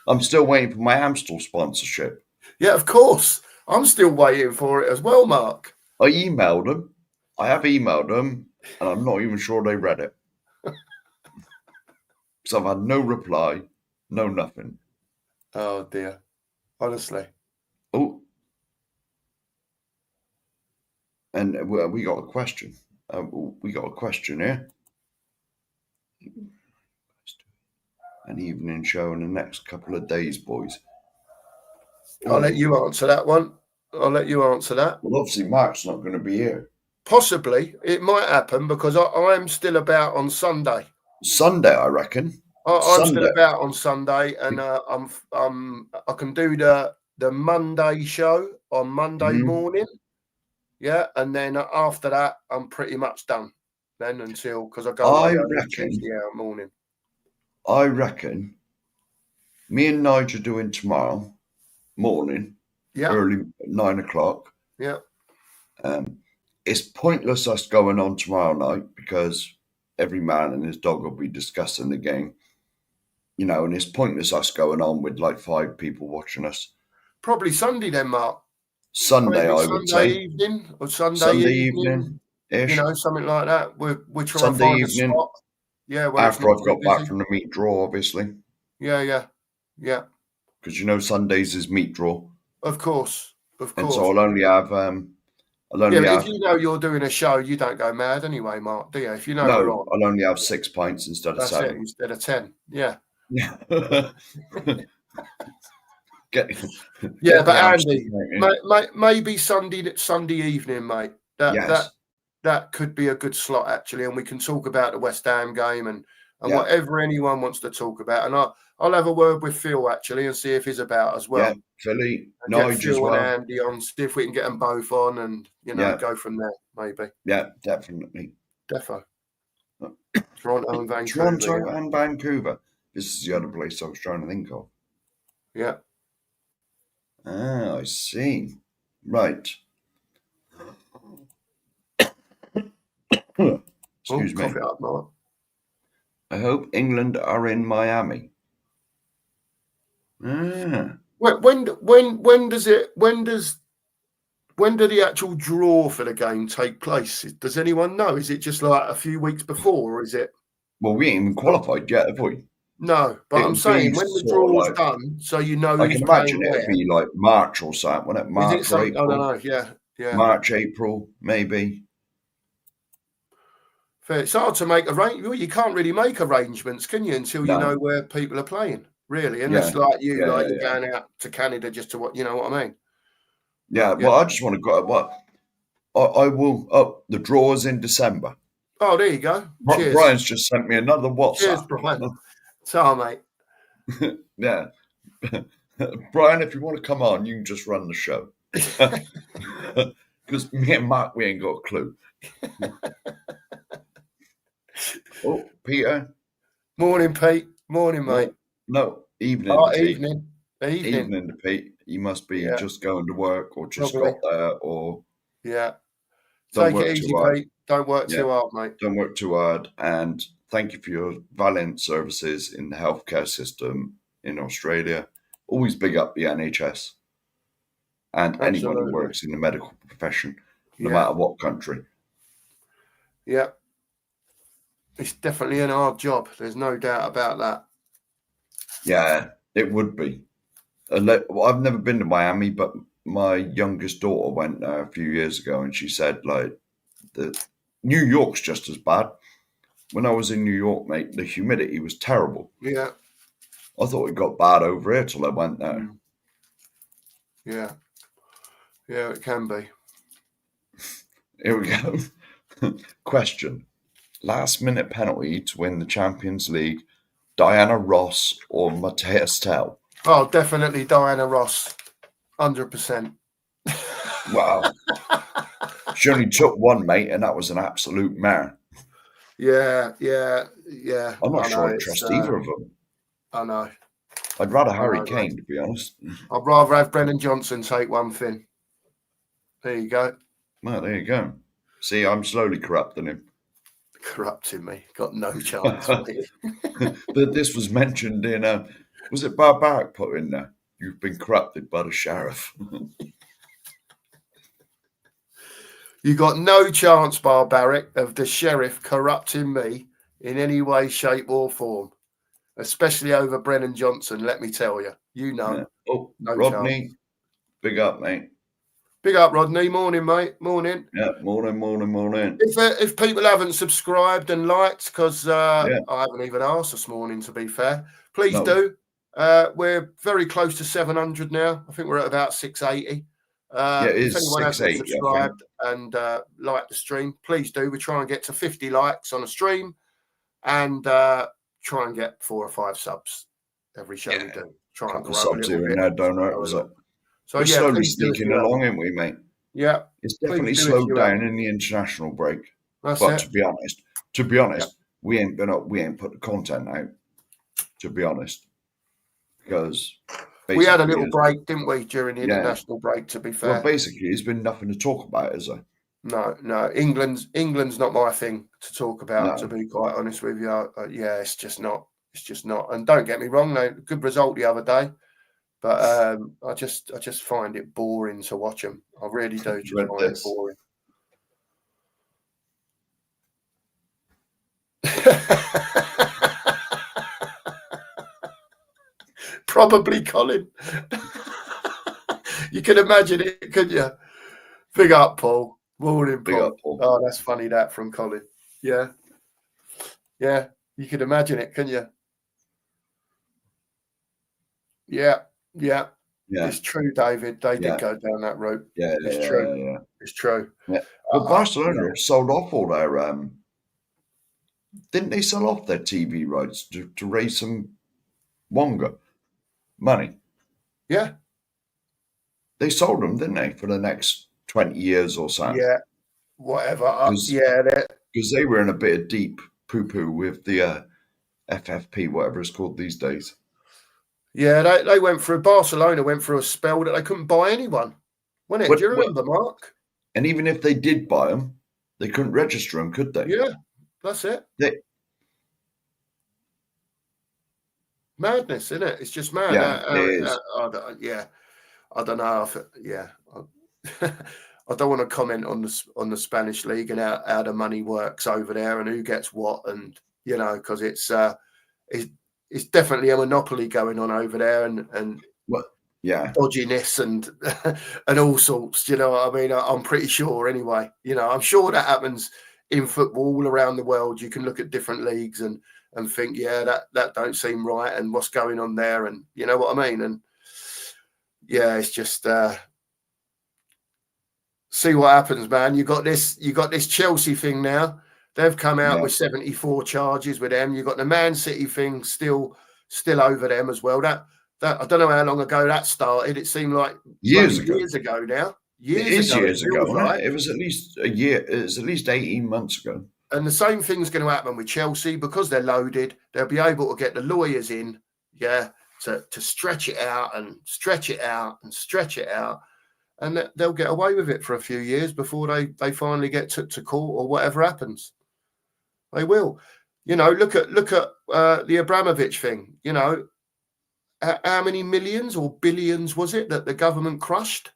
I'm still waiting for my Amstel sponsorship. Yeah, of course. I'm still waiting for it as well, Mark. I emailed them. I have emailed them, and I'm not even sure they read it. Because I've had no reply, no nothing. Oh dear. Honestly. Oh, and we got a question. We got a question here. An evening show in the next couple of days, boys. I'll let you answer that one. I'll let you answer that. Well, obviously, Mark's not going to be here. Possibly. It might happen because I'm still about on Sunday. Sunday, I reckon. I'm still Sunday. about on Sunday, and I can do the Monday show on Monday morning. Yeah, and then after that, I'm pretty much done. Then until because I go away early Tuesday morning. I reckon me and Nigel doing tomorrow morning, early 9 o'clock. Yeah. It's pointless us going on tomorrow night because every man and his dog will be discussing the game. And it's pointless us going on with like 5 people watching us. Probably Sunday then, Mark. Sunday, I would say. Evening or Sunday evening ish. Something like that. We're trying to Sunday find evening. a spot. Yeah, where After it's I've not got busy. back from the meat draw, obviously. Yeah. Because Sundays is meat draw. Of course. And so I'll only have but if you know you're doing a show, you don't go mad anyway, Mark, do you? If you know we're on. I'll only have 6 pints instead of 7. That's it, instead of 10. Yeah. But Andy, maybe Sunday evening, mate. That could be a good slot actually, and we can talk about the West Ham game and whatever anyone wants to talk about. And I'll have a word with Phil actually and see if he's about as well. Yeah, Philly, Nigel as well. And Andy on, see if we can get them both on, and go from there maybe. Yeah, definitely. Defo. Toronto and Vancouver. Toronto and Vancouver. This is the other place I was trying to think of. Yeah. Ah, I see. Right. Excuse me. Cough it up, Mark. I hope England are in Miami. Ah. When do the actual draw for the game take place? Does anyone know? Is it just like a few weeks before, or is it? Well, we ain't even qualified yet, have we? No, but I'm saying when the draw's done, so you know I who's can imagine playing it'd be like March or something, wouldn't it? March or April. I don't know. Yeah. March, April, maybe. Fair. It's hard to make arrangements. You can't really make arrangements, can you, until you know where people are playing, really? Unless you're going out to Canada just to what, you know what I mean? Yeah, well, I just want to go. I will. Oh, the draw is in December. Oh, there you go. Cheers. Brian's just sent me another WhatsApp. Cheers, Brian. So, mate. Yeah. Brian, if you want to come on, you can just run the show. Because me and Mark, we ain't got a clue. Oh, Peter. Morning, Pete. Morning, mate. No, evening. Evening to Pete. He must be just going to work or just got there or. Yeah. Don't Take work it too easy, hard. Pete. Don't work Yeah. too hard, mate. Don't work too hard. And thank you for your valiant services in the healthcare system in Australia. Always big up the NHS and anyone who Absolutely. works in the medical profession, no Yeah. matter what country. Yeah. It's definitely an hard job. There's no doubt about that. Yeah, it would be. Well, I've never been to Miami, but my youngest daughter went there a few years ago, and she said, like, the New York's just as bad. When I was in New York, mate, the humidity was terrible. Yeah. I thought it got bad over here till I went there. Yeah. Yeah, it can be. Here we go. Question. Last minute penalty to win the Champions League. Diana Ross or Matthias Tell? Oh, definitely Diana Ross. 100%. Wow. She only took one, mate, and that was an absolute mare. Yeah. I'm not I sure know, I trust either of them. I know. I'd rather I Harry know, Kane, mate. to be honest. I'd rather have Brennan Johnson take one thing. There you go. Well, there you go. See, I'm slowly corrupting him. Corrupting me. Got no chance, mate. But this was mentioned in, was it Barbaric put in there? You've been corrupted by the sheriff. You got no chance, Barbaric, of the sheriff corrupting me in any way, shape, or form, especially over Brennan Johnson. Let me tell you, you know, Yeah. Oh, no Rodney, chance. big up, mate. Big up, Rodney. Morning, mate. Morning. Yeah, morning. If people haven't subscribed and liked, because Yeah. I haven't even asked this morning, to be fair, please No. do. We're very close to 700 now. I think we're at about 680. Yeah, it If is anyone hasn't 680, I think. subscribed and liked the stream, please do. We try and get to 50 likes on a stream and try and get 4 or 5 subs every show we do. Try and Couple grow a subs little here and bit. there don't hurt, was it? So We're yeah, slowly please do if sneaking you along, haven't. ain't we, mate? Yeah, It's please definitely do if slowed you down haven't. in the international break. That's But it. to be honest, we ain't put the content out. To be honest, because We had a basically little break, didn't we, during the Yeah. international break, to be well, fair. basically, it's been nothing to talk about, is there? No. England's not my thing to talk about, No. to be quite honest with you. Yeah, it's just not. It's just not. And don't get me wrong, no, good result the other day. But I just find it boring to watch them. I really do just Read find it this. boring. Probably Colin. You can imagine it, couldn't you? Big up, Paul. Morning, Paul. Big up, Paul. Oh, that's funny, that from Colin. Yeah. Yeah, you could imagine it, can you? Yeah. It's true, David. They did go down that route. Yeah, It's true. yeah. It's true. Yeah. Well, Barcelona sold off all their didn't they sell off their TV rights to raise some Wonga money? Yeah. They sold them, didn't they, for the next 20 years or so? Yeah. Whatever. Because they were in a bit of deep poo-poo with the FFP, whatever it's called these days. Yeah, they went through, Barcelona went through a spell that they couldn't buy anyone, wasn't it? Do you remember, Mark? And even if they did buy them, they couldn't register them, could they? Yeah, that's it. Madness, isn't it? It's just mad. Yeah, it is. I don't know. I don't want to comment on the Spanish league and how the money works over there and who gets what, and because it's definitely a monopoly going on over there, and dodginess and and all sorts. You know what I mean? I'm pretty sure anyway. I'm sure that happens in football all around the world. You can look at different leagues and think, that don't seem right, and what's going on there, and you know what I mean? And yeah, it's just see what happens, man. You got this Chelsea thing now. They've come out with 74 charges with them. You got the Man City thing still over them as well. That I don't know how long ago that started. It seemed like years ago now. Years ago, wasn't it? It was at least a year. It was at least 18 months ago. And the same thing's going to happen with Chelsea because they're loaded. They'll be able to get the lawyers in, to stretch it out and stretch it out and stretch it out. and they'll get away with it for a few years before they finally get took to court or whatever happens. They will. You know, look at the Abramovich thing. You know, how many millions or billions was it that the government crushed?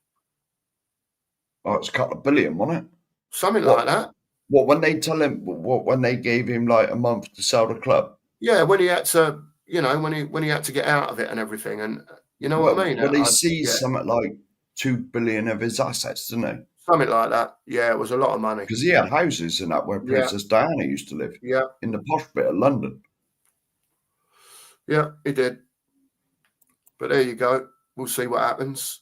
Oh, it's a couple of billion, wasn't it? Something like that. What when they tell him? What when they gave him like a month to sell the club? Yeah, when he had to, you know, when he had to get out of it and everything, and you know what I mean. Well, they seized something like 2 billion of his assets, didn't they? Something like that. Yeah, it was a lot of money. Because he had houses in that where Princess Diana used to live. Yeah. In the posh bit of London. Yeah, he did. But there you go. We'll see what happens.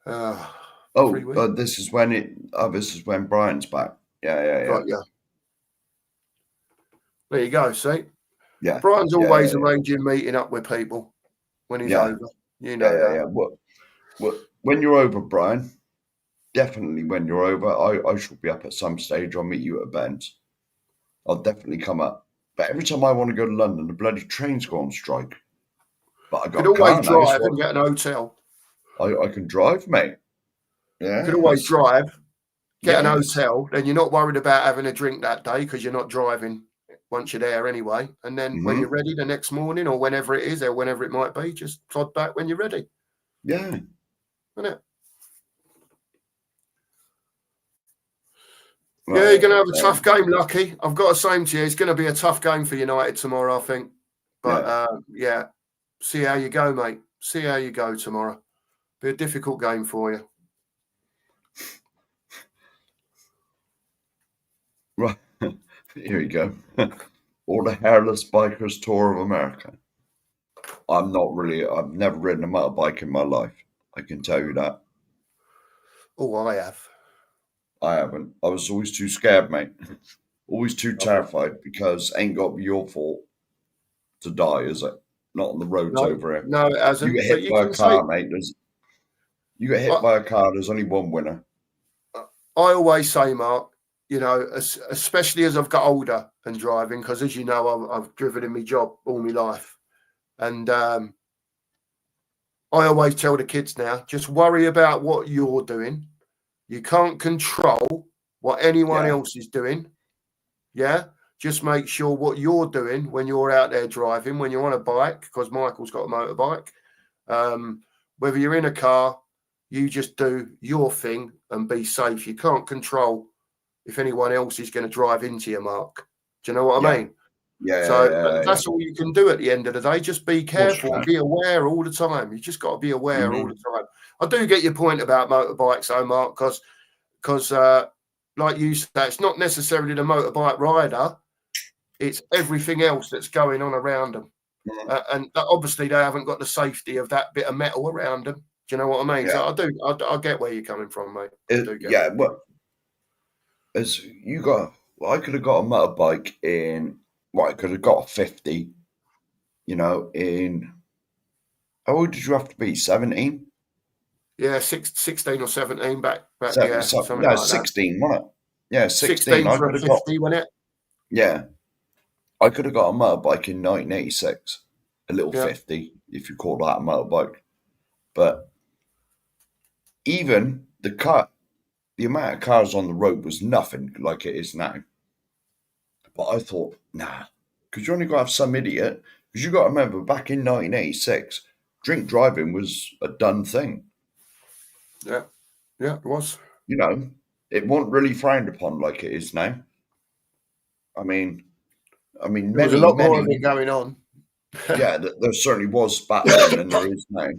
This is when Brian's back. Yeah. Right, yeah. There you go. See, yeah. Brian's always arranging meeting up with people when he's over. You know that. Yeah. Well, when you're over, Brian, definitely when you're over, I shall be up at some stage. I'll meet you at Ben's. I'll definitely come up. But every time I want to go to London, the bloody trains go on strike. But I got could always drive and get an hotel. I can drive, mate. Yeah. Could always drive, get an hotel. Then you're not worried about having a drink that day because you're not driving once you're there anyway. And then when you're ready the next morning or whenever it is or whenever it might be, just plod back when you're ready. Yeah. Isn't it? Right. Yeah, you're going to have a tough game, Lucky. I've got to say to you, it's going to be a tough game for United tomorrow, I think. But, see how you go, mate. See how you go tomorrow. Be a difficult game for you. Right. Here you go. Or the Hairless Bikers Tour of America. I've never ridden a motorbike in my life. I can tell you that. Oh, I have. I haven't. I was always too scared, mate. Always too terrified because ain't got to be your fault to die, is it? Not on the roads over here. No, it hasn't. You get hit by a car, mate. You get hit by a car, there's only one winner. I always say, Mark, you know, especially as I've got older and driving, because as you know, I've driven in my job all my life. And I always tell the kids now, just worry about what you're doing. You can't control what anyone else is doing. Yeah. Just make sure what you're doing when you're out there driving, when you're on a bike, because Michael's got a motorbike, whether you're in a car, you just do your thing and be safe. You can't control if anyone else is going to drive into you, Mark. Do you know what I mean? Yeah. That's all you can do at the end of the day. Just be careful and be aware all the time. You just got to be aware all the time. I do get your point about motorbikes, though, Mark, because like you said, it's not necessarily the motorbike rider. It's everything else that's going on around them. And obviously they haven't got the safety of that bit of metal around them. Do you know what I mean? Yeah. So I get where you're coming from, mate. I could have got a motorbike I could have got a 50, how old did you have to be? 17? Yeah, 16 or 17 back 16, like 16, wasn't it? Yeah, 16 for a 50, wasn't it? Yeah. I could have got a motorbike in 1986, a little 50, if you call that a motorbike. But even the amount of cars on the road was nothing like it is now. But I thought, nah, because you only got to have some idiot. Because you got to remember, back in 1986, drink driving was a done thing. Yeah, it was. It wasn't really frowned upon like it is now. I mean, there's a lot more of it going on. Yeah, there certainly was back then than there is now.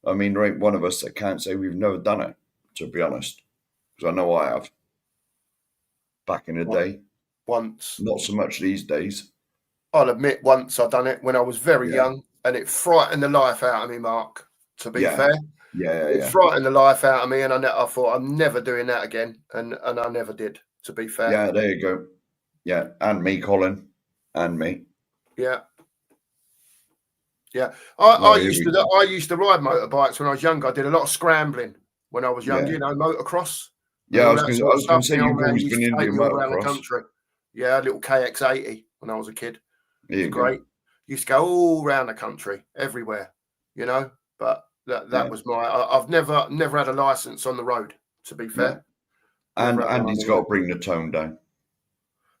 I mean, there ain't one of us that can't say we've never done it, to be honest. Because I know I have. Back in the day. Once. Not so much these days. I'll admit once I've done it when I was very young, and it frightened the life out of me, Mark, to be fair. It frightened the life out of me, and I thought, I'm never doing that again. And I never did, to be fair. Yeah, there you go. Yeah, and me, Colin. And me. Yeah. I used to ride motorbikes when I was younger. I did a lot of scrambling when I was younger, motocross. Yeah, I was going to say you've always been into motocross. Yeah, a little KX80 when I was a kid. It was great. Used to go all around the country, everywhere. you know. But that Yeah. was I've never had a license on the road, to be Yeah. fair. And Never had one on Andy's the got to road. bring the tone down.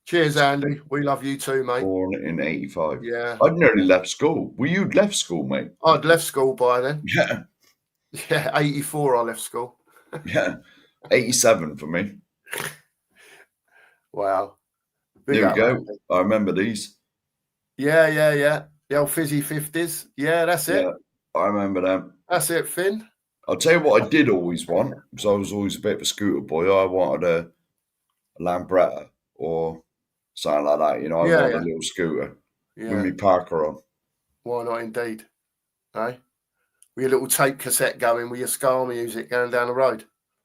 Cheers, Andy. We love you too, mate. Born in 85. Yeah. I'd nearly left school. Well, you'd left school, mate. I'd left school by then. Yeah. Yeah, 84 I left school. Yeah. 87 for me. Wow. Big There we up, go. Andy. I remember these. Yeah. The old fizzy 50s. Yeah, that's it. Yeah, I remember them. That's it, Finn. I'll tell you what I did always want, because I was always a bit of a scooter boy. I wanted a Lambretta or something like that. You know, I Yeah, wanted yeah. a little scooter with Yeah. me Parker on. Why not indeed? Eh? With your little tape cassette going with your ska music going down the road.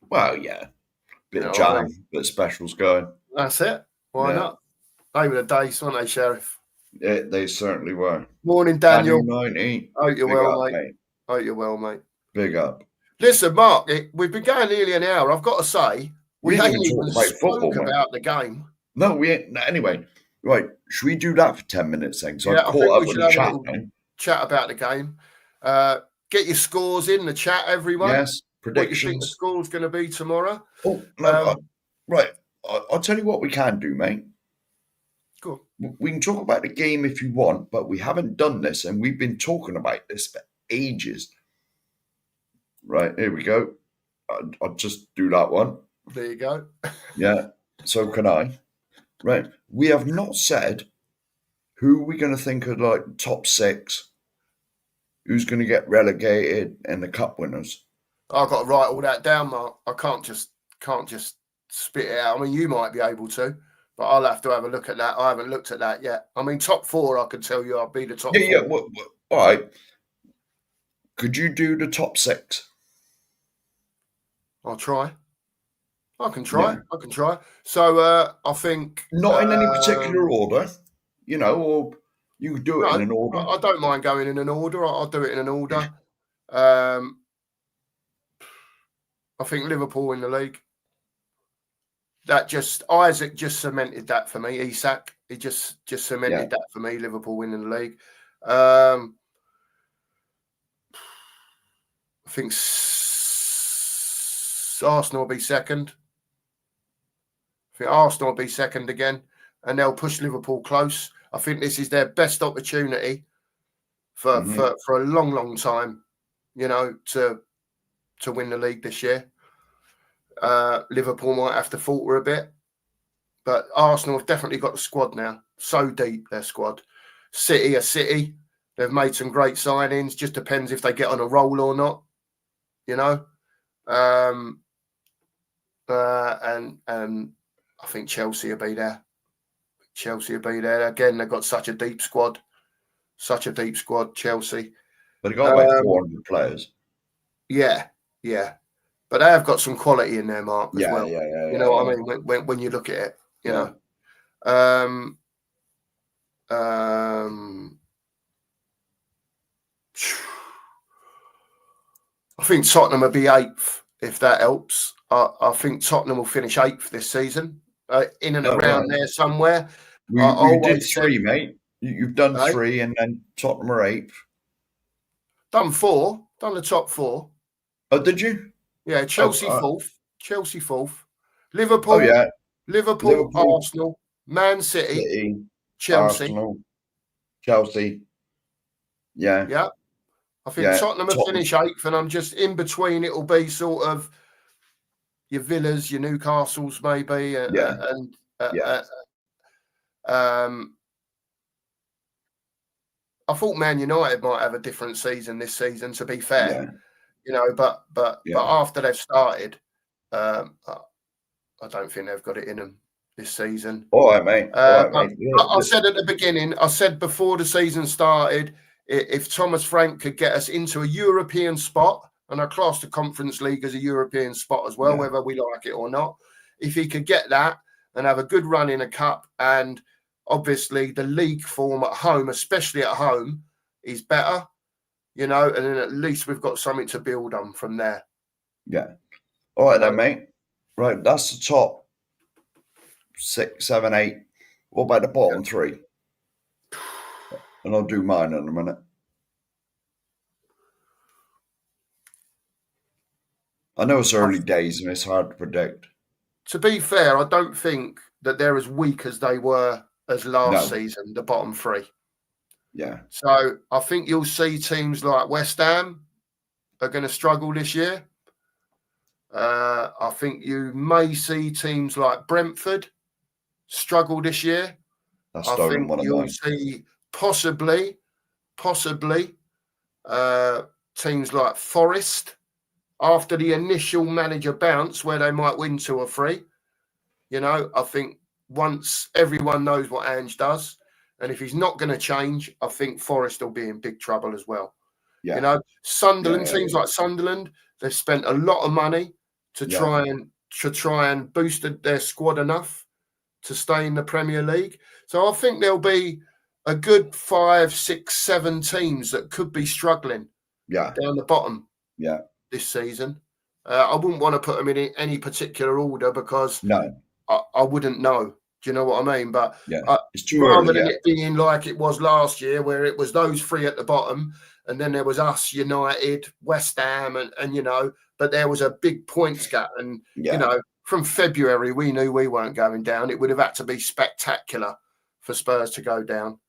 Well, yeah. Bit You of know what I jam, mean? bit of specials going. That's it. Why Yeah. not? They were the days, weren't they, Sheriff? Yeah, they certainly were. Morning, Daniel. 90. Hope you're Big well, up, mate. Hope you're well, mate. Big up. Listen, Mark, we've been going nearly an hour. I've got to say, we didn't ain't even talk about football, spoke mate. about the game. No, we ain't. Anyway, right. Should we do that for 10 minutes then? So Yeah, I've I think caught up we with should the have a chat little now. chat about the game. Get your scores in the chat, everyone. Yes, What you think the predictions. score's going to be tomorrow? Oh, no, right. I'll tell you what we can do, mate. Cool. We can talk about the game if you want, but we haven't done this, and we've been talking about this for ages. Right, here we go. I'll just do that one. There you go. Yeah, so can I. Right, we have not said who we're going to think of like top 6, who's going to get relegated, and the cup winners. I've got to write all that down, Mark. I can't just spit it out. I mean, you might be able to, but I'll have to have a look at that. I haven't looked at that yet. I mean, top 4, I can tell you I'll be the top 4. Yeah, all right. Could you do the top 6? I'll try. I can try. Yeah. I can try. So I think not in any particular order, you know, or you could do it in an order. I don't mind going in an order. I'll do it in an order. I think Liverpool in the league. That Isaac just cemented that for me. Isak, he just cemented that for me. Liverpool winning the league. I think Arsenal will be second. I think Arsenal will be second again, and they'll push Liverpool close. I think this is their best opportunity for a long, long time, you know, to win the league this year. Liverpool might have to falter a bit, but Arsenal have definitely got the squad now. So deep, their squad. City are City. They've made some great signings. Just depends if they get on a roll or not, you know. And I think Chelsea will be there. Chelsea will be there. Again, they've got such a deep squad. Chelsea. But they've got about 400 players. Yeah. But they have got some quality in there, Mark, as well. Yeah. You know what I mean? When you look at it, you know. I think Tottenham will be 8th, if that helps. I think Tottenham will finish 8th this season, in and around there somewhere. We did 3, mate. You've done 3, and then Tottenham are 8th. Done 4. Done the top 4. Oh, did you? Yeah, Chelsea 4th. Chelsea 4th. Liverpool. Liverpool, Arsenal, Man City, Chelsea. Arsenal, Chelsea. Yeah. I think Tottenham will finish 8th, and I'm just in between. It'll be sort of your Villas, your Newcastles, maybe, I thought Man United might have a different season this season, to be fair, you know. But after they've started, I don't think they've got it in them this season. All right, mate. I said at the beginning, I said before the season started, if Thomas Frank could get us into a European spot, and I class the Conference League as a European spot as well, whether we like it or not, if he could get that and have a good run in a cup, and obviously the league form at home, especially at home, is better, you know, and then at least we've got something to build on from there. Yeah. All right then, mate. Right, that's the top 6, 7, 8. What about the bottom 3? And I'll do mine in a minute. I know it's early days and it's hard to predict. To be fair, I don't think that they're as weak as they were as last No. season, the bottom three. Yeah. So I think you'll see teams like West Ham are going to struggle this year. I think you may see teams like Brentford struggle this year. That's I starting think one of you'll mine. see possibly teams like Forest after the initial manager bounce where they might win 2 or 3. You know, I think once everyone knows what Ange does, and if he's not going to change, I think Forest will be in big trouble as well. Yeah. You know, Sunderland, Yeah. teams like Sunderland, they've spent a lot of money to Yeah. try and boost their squad enough to stay in the Premier League. So I think there'll be a good 5, 6, 7 teams that could be struggling Yeah. down the bottom Yeah. this season. I wouldn't want to put them in any particular order because No. I wouldn't know. Do you know what I mean? But Yeah. It's too rather early. than Yeah. it being like it was last year, where it was those 3 at the bottom, and then there was us, United, West Ham, and you know, but there was a big points gap. And Yeah. you know, from February, we knew we weren't going down. It would have had to be spectacular for Spurs to go down.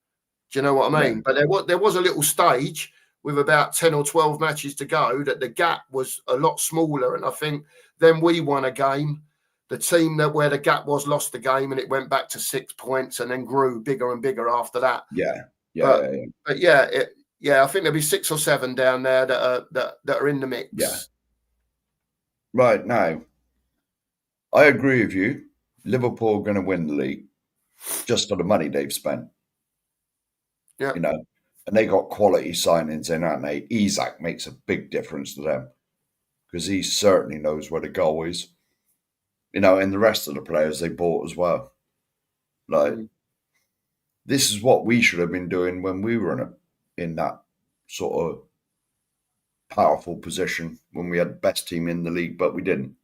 Do you know what I mean? Yeah. But there was a little stage with about 10 or 12 matches to go that the gap was a lot smaller. And I think then we won a game. The team that where the gap was lost the game, and it went back to 6 points and then grew bigger and bigger after that. Yeah. But I think there'll be 6 or 7 down there that are in the mix. Yeah. Right now, I agree with you. Liverpool are going to win the league just for the money they've spent. Yeah. You know, and they got quality signings in, aren't they? Isak makes a big difference to them because he certainly knows where the goal is. You know, and the rest of the players they bought as well. Like, this is what we should have been doing when we were in that sort of powerful position when we had the best team in the league, but we didn't.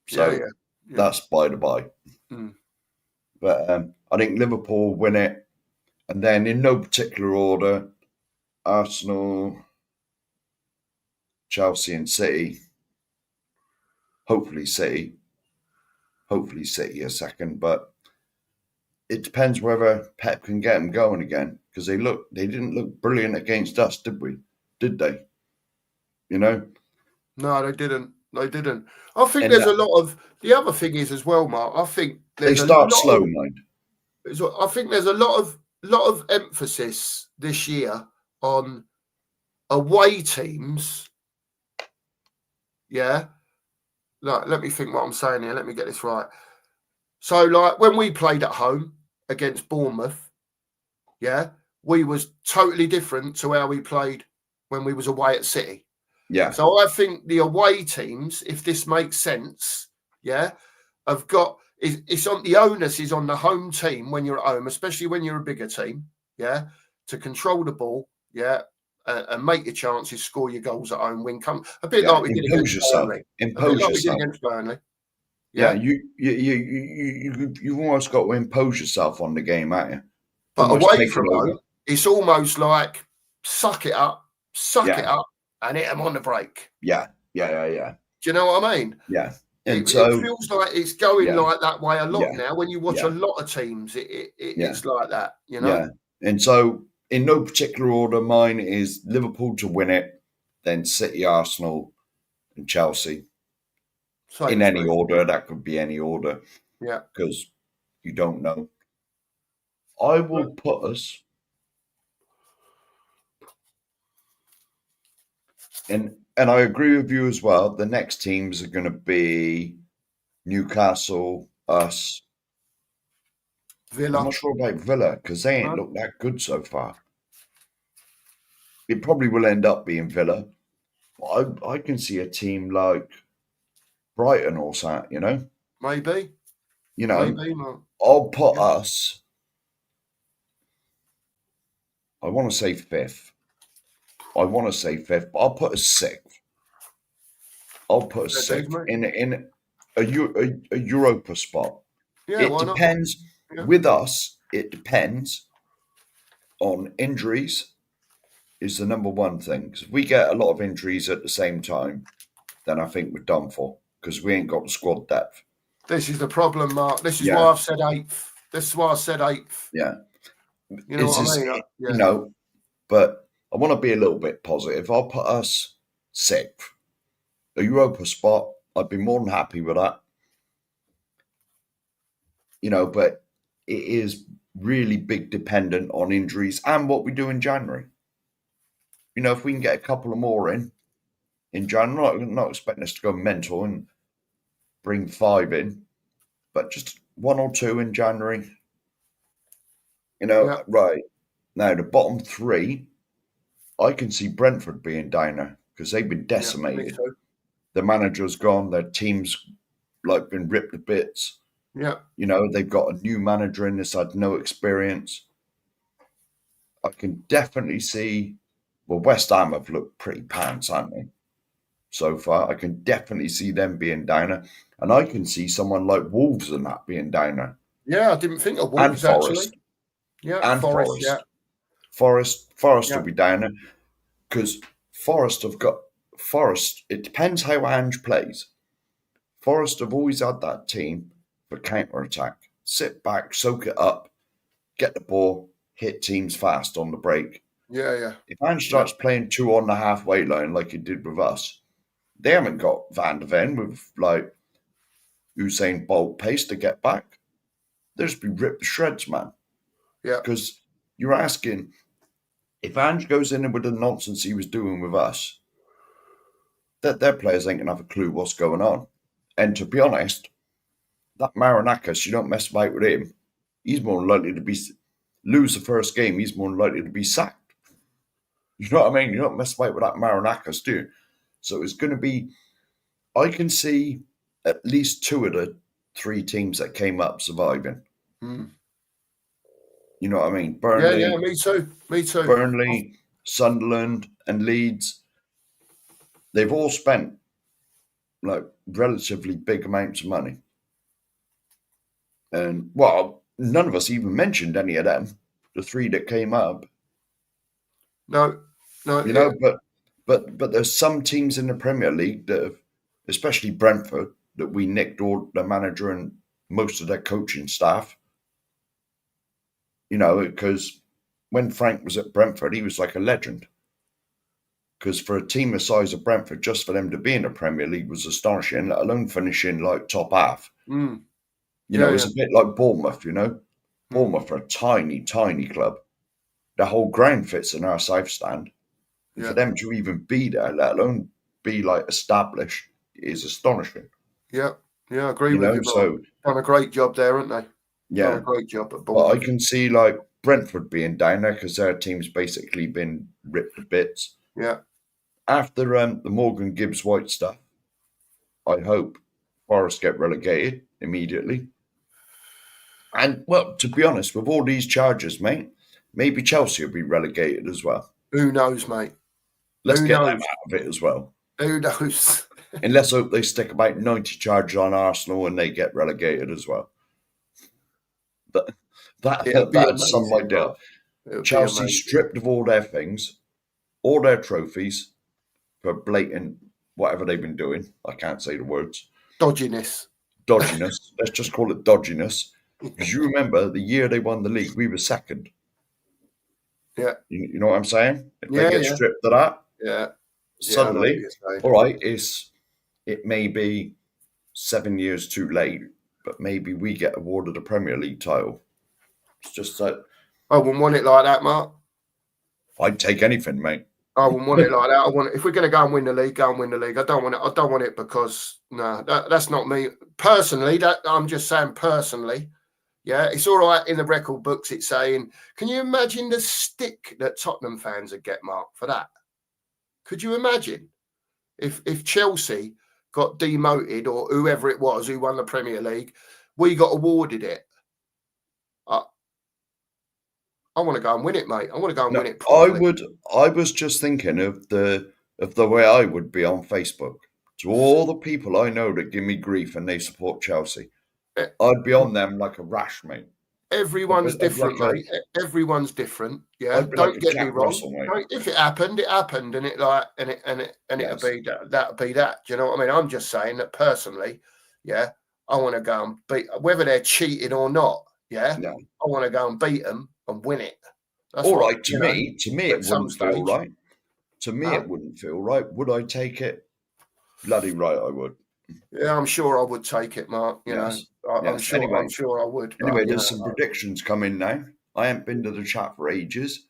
So that's by the by. But I think Liverpool win it, and then in no particular order, Arsenal, Chelsea, and City. Hopefully City a second, but it depends whether Pep can get them going again because they didn't look brilliant against us, did we? Did they? You know? No, they didn't. They didn't. I think there's a lot of the other thing is as well, Mark. I think they start slow, mind. I think there's a lot of emphasis this year on away teams. Yeah. Like, let me think what I'm saying here. Let me get this right. So, like when we played at home against Bournemouth, we was totally different to how we played when we was away at City. Yeah. So I think the away teams, if this makes sense, have got it's on the onus is on the home team when you're at home, especially when you're a bigger team, to control the ball, and make your chances, score your goals at home, win. Come a bit like we did against Burnley. Impose yourself. We did against Burnley. Yeah, you've almost got to impose yourself on the game, haven't you? But away from home, it's almost like suck it up, and hit them on the break. Yeah. Do you know what I mean? Yeah. And it feels like it's going like that way a lot now. When you watch a lot of teams, it's like that, you know? Yeah. And so, in no particular order, mine is Liverpool to win it, then City, Arsenal, and Chelsea. In any order, that could be any order. Yeah. Because you don't know. I will put us and I agree with you as well. The next teams are going to be Newcastle, us. Villa. I'm not sure about Villa because they ain't looked that good so far. It probably will end up being Villa. I can see a team like Brighton or something, you know? Maybe. You know, maybe, I'll put us. I want to say fifth. But I'll put us sixth. I'll put us sixth in a Europa spot. Yeah, it depends. With us, it depends on injuries is the number one thing. Because if we get a lot of injuries at the same time, then I think we're done for. because we ain't got the squad depth. This is the problem, Mark. This is why I've said 8th. This is why I said 8th. Yeah. You know what I mean? Yeah. You know, but I want to be a little bit positive. I'll put us 6th. A Europa spot, I'd be more than happy with that. You know, but it is really big dependent on injuries and what we do in January. You know, if we can get a couple of more in January, not expecting us to go mental and bring 5 in, but just 1 or 2 in January. You know, right. Now, the bottom 3, I can see Brentford being down there because they've been decimated. Yeah, the manager's gone, their team's like been ripped to bits. Yeah. You know, they've got a new manager in this, had no experience. I can definitely see, well, West Ham have looked pretty pants, haven't they? So far, I can definitely see them being downer. And I can see someone like Wolves and that being downer. Yeah, I didn't think of Wolves, and Forest. actually. Yeah, and Forest, yeah. Forest will be downer because Forest, it depends how Ange plays. Forest have always had that team for counter-attack. Sit back, soak it up, get the ball, hit teams fast on the break. Yeah. If Ange starts playing 2 on the halfway line like he did with us, they haven't got Van de Ven with like Usain Bolt pace to get back. They'll just be ripped to shreds, man. Yeah. Because you're asking, if Ange goes in with the nonsense he was doing with us, that their players ain't going to have a clue what's going on. And to be honest, that Marinakis, you don't mess about with him, he's more likely to lose the first game, he's more likely to be sacked. You know what I mean? You don't mess about with that Marinakis, do you? So it's going to be, I can see at least 2 of the 3 teams that came up surviving. You know what I mean? Burnley. Yeah, me too. Burnley, Sunderland, and Leeds. They've all spent like relatively big amounts of money. And well, none of us even mentioned any of them, the 3 that came up. No. You know, but there's some teams in the Premier League that have, especially Brentford, that we nicked all the manager and most of their coaching staff. You know, because when Frank was at Brentford, he was like a legend. Because for a team the size of Brentford, just for them to be in the Premier League was astonishing, let alone finishing like top half. You know, it's a bit like Bournemouth, you know. Bournemouth are a tiny, tiny club. The whole ground fits in our south stand. Yeah. For them to even be there, let alone be like established, is astonishing. Yeah, I agree with you. So done a great job there, haven't they? Yeah, done a great job at Bournemouth. But I can see like Brentford being down there because their team's basically been ripped to bits. Yeah. After the Morgan Gibbs White stuff, I hope Forest get relegated immediately. And well, to be honest, with all these charges, mate, maybe Chelsea will be relegated as well. Who knows, mate? Let's get them out of it as well. Who knows? And let's hope they stick about 90 charges on Arsenal and they get relegated as well. That's some idea. Chelsea stripped of all their things, all their trophies for blatant whatever they've been doing. I can't say the words. Dodginess. Let's just call it dodginess. Because you remember the year they won the league, we were second. Yeah. You know what I'm saying? If they get stripped of that, suddenly, all right, it may be 7 years too late, but maybe we get awarded a Premier League title. It's just that. I wouldn't want it like that, Mark. I'd take anything, mate. I wouldn't want it like that. I want it, if we're going to go and win the league, go and win the league. I don't want it because that's not me personally. That I'm just saying personally. Yeah, it's all right in the record books. It's saying, can you imagine the stick that Tottenham fans would get, Mark, for that? Could you imagine if Chelsea got demoted or whoever it was who won the Premier League, we got awarded it? I want to go and win it, mate. I want to go and win it properly. I was just thinking of the way I would be on Facebook. To all the people I know that give me grief and they support Chelsea, I'd be on them like a rash, mate. Everyone's I'd different, like mate. Everyone's different. Yeah, I'd be like don't a get me Jack wrong. Russell, mate. If it happened, it happened, and it'll Yes. be that'll be that. Do you know what I mean? I'm just saying that personally. Yeah, I want to go and beat whether they're cheating or not. Yeah, Yeah. I want to go and beat them and win it. That's All what right. To me, at it some wouldn't feel stage. right. To me, Huh? it wouldn't feel right. Would I take it? Bloody right, I would. Yeah, I'm sure I would take it, Mark. You know, Yes. I'm Yes. sure. I'm sure I would. But There's some predictions coming now. I haven't been to the chat for ages.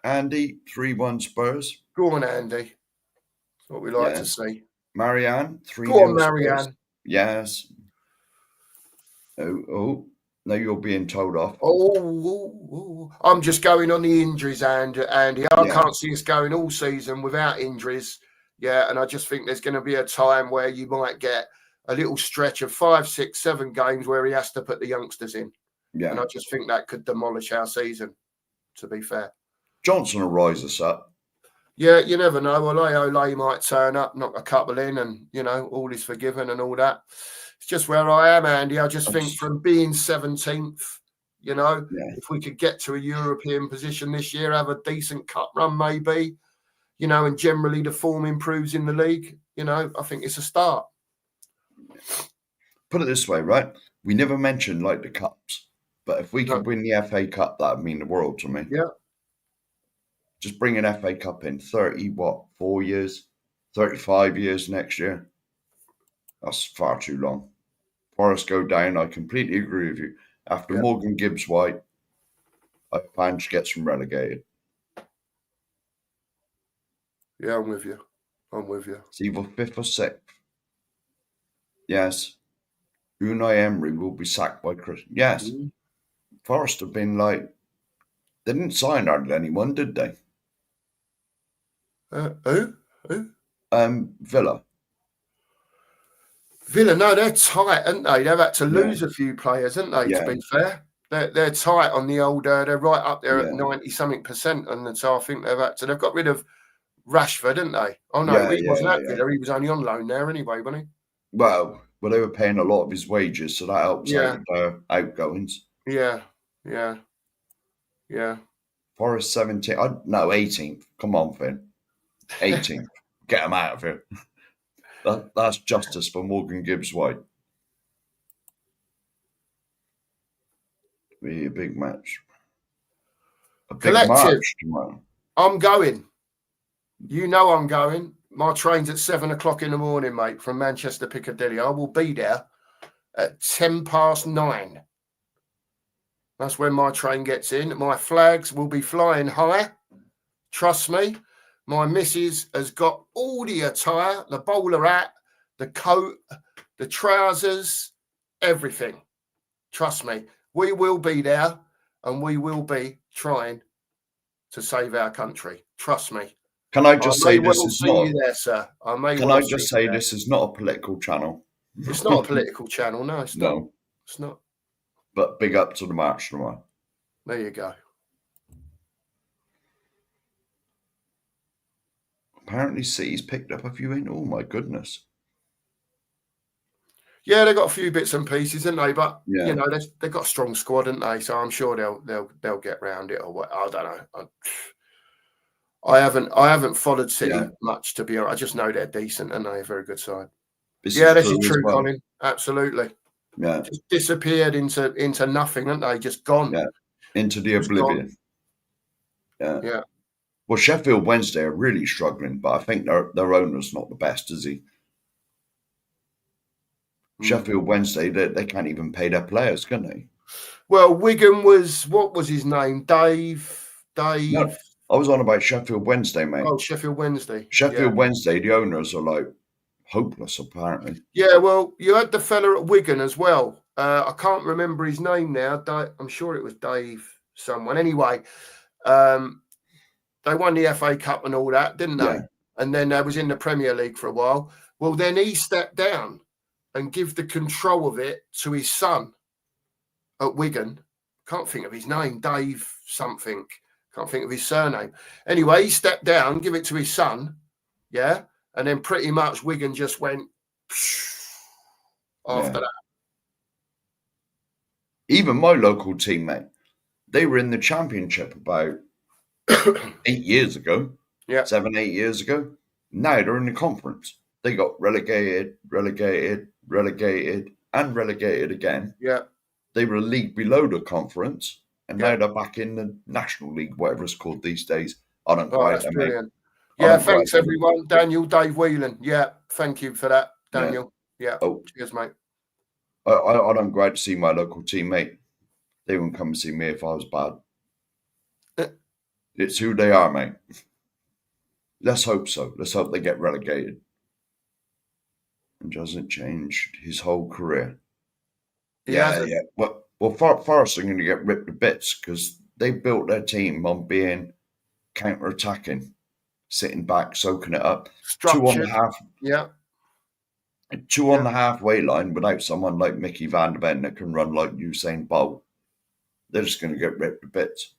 Andy, 3-1 Spurs. go on, Andy. That's what we like to Yes. see. Marianne, Go on, 3-0 Spurs. Marianne. Yes. Oh, no, you're being told off. I'm just going on the injuries, Andy. I Yeah. can't see us going all season without injuries. Yeah, and I just think there's going to be a time where you might get a little stretch of 5, 6, 7 games where he has to put the youngsters in. Yeah. And I just think that could demolish our season, to be fair. Johnson will rise us up. Yeah, you never know. Ole might turn up, knock a couple in, and, all is forgiven and all that. It's just where I am, Andy. I just think from being 17th, if we could get to a European position this year, have a decent cup run maybe, and generally the form improves in the league, I think it's a start. Put it this way, right? We never mentioned like the cups, but if we could win the FA Cup, that would mean the world to me. Yeah. Just bring an FA Cup in 4 years, 35 years next year. That's far too long. Forest go down. I completely agree with you. After Morgan Gibbs White, I hope Ange gets them relegated. Yeah, I'm with you. It's either 5th or 6th. Yes. Unai Emery will be sacked by Chris. Yes. Forest have been they didn't sign hardly anyone, did they? Who? Villa. Villa, no, they're tight, aren't they? They've had to lose a few players, haven't they, to be fair? They're tight on the old, they're right up there at 90-something%. And so I think they've got rid of Rashford, didn't they? Oh, no, he wasn't at Villa. He was only on loan there anyway, wasn't he? Well, they were paying a lot of his wages, so that helps out with their outgoings. Yeah. Forest 17th. No, 18th. Come on, Finn. 18th. Get him out of here. That's justice for Morgan Gibbs White. Be a big match. A big march tomorrow. I'm going. I'm going. My train's at 7 o'clock in the morning, mate, from Manchester Piccadilly. I will be there at 9:10. That's when my train gets in. My flags will be flying high. Trust me. My missus has got all the attire, the bowler hat, the coat, the trousers, everything. Trust me. We will be there and we will be trying to save our country. Trust me. Can I just say this is not? You there, sir. Can I just say this is not a political channel? It's not a political channel. No, it's not. No. It's not. But big up to the march tomorrow. There you go. Apparently, City's picked up a few in. Oh my goodness. Yeah, they've got a few bits and pieces, haven't they? But they've got a strong squad, haven't they? So I'm sure they'll get round it or what. I don't know. I haven't followed City much, to be honest. I just know they're decent and they're a very good side. This is true, Colin. Absolutely. Yeah. Just disappeared into nothing, haven't they? Just gone. Yeah. Into the oblivion. Yeah. Well, Sheffield Wednesday are really struggling, but I think their owner's not the best, is he? Sheffield Wednesday, they can't even pay their players, can they? Well, Wigan what was his name? Dave? No, I was on about Sheffield Wednesday, mate. Oh, Sheffield Wednesday. Sheffield Wednesday, the owners are hopeless, apparently. Yeah, well, you had the fella at Wigan as well. I can't remember his name now. I'm sure it was Dave someone. Anyway, they won the FA Cup and all that, didn't they? Yeah. And then they was in the Premier League for a while. Well, then he stepped down and give the control of it to his son at Wigan. Can't think of his name. Dave something. Can't think of his surname. Anyway, he stepped down, give it to his son. Yeah. And then pretty much Wigan just went after that. Even my local team, mate, they were in the championship about 8 years ago, Yeah. 7, 8 years ago. Now they're in the conference. They got relegated, and relegated again. Yeah. They were a league below the conference, and Yeah. now they're back in the National League, whatever it's called these days. I don't Oh, go out that's there, mate. brilliant. I Yeah, don't go out thanks there. everyone. Daniel, Dave Whelan. Yeah, thank you for that, Daniel. Yeah. Oh, Cheers, mate. I don't go out to see my local teammate. They wouldn't come and see me if I was bad. It's who they are, mate. Let's hope so. Let's hope they get relegated. And doesn't change his whole career. Yeah. Well, Forest are going to get ripped to bits because they built their team on being counter-attacking, sitting back, soaking it up. Structured. Two on the halfway line without someone like Mickey Van der Ven that can run like Usain Bolt. They're just going to get ripped to bits.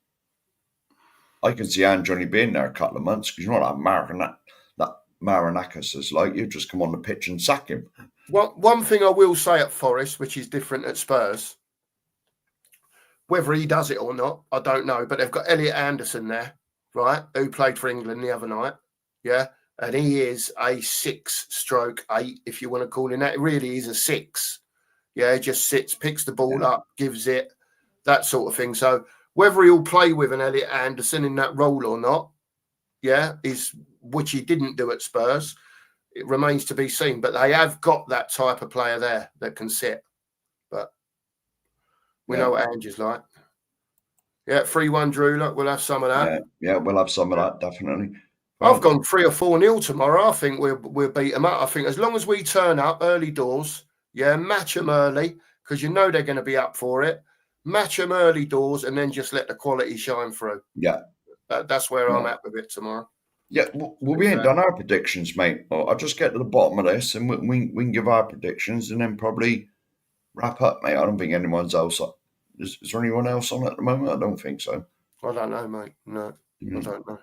I can see Ange only being there a couple of months because you know that Marinakis is like. You just come on the pitch and sack him. One thing I will say at Forest, which is different at Spurs, whether he does it or not, I don't know. But they've got Elliot Anderson there, right, who played for England the other night. Yeah. And he is a 6/8, if you want to call him that. It really is a 6. Yeah, he just sits, picks the ball up, gives it, that sort of thing. So whether he'll play with an Elliot Anderson in that role or not, which he didn't do at Spurs, it remains to be seen. But they have got that type of player there that can sit. But we know what Ange is like. Yeah, 3-1 Drew. Look, we'll have some of that. Yeah, we'll have some of that, definitely. I've gone 3 or 4-0 tomorrow. I think we'll beat them up. I think as long as we turn up early doors, match them early because you know they're going to be up for it. Match them early doors and then just let the quality shine through. Yeah. That's where I'm at with it tomorrow. Yeah, we ain't done our predictions, mate. I'll just get to the bottom of this and we can give our predictions and then probably wrap up, mate. I don't think anyone's else. Is there anyone else on at the moment? I don't think so. I don't know, mate. No, I don't know.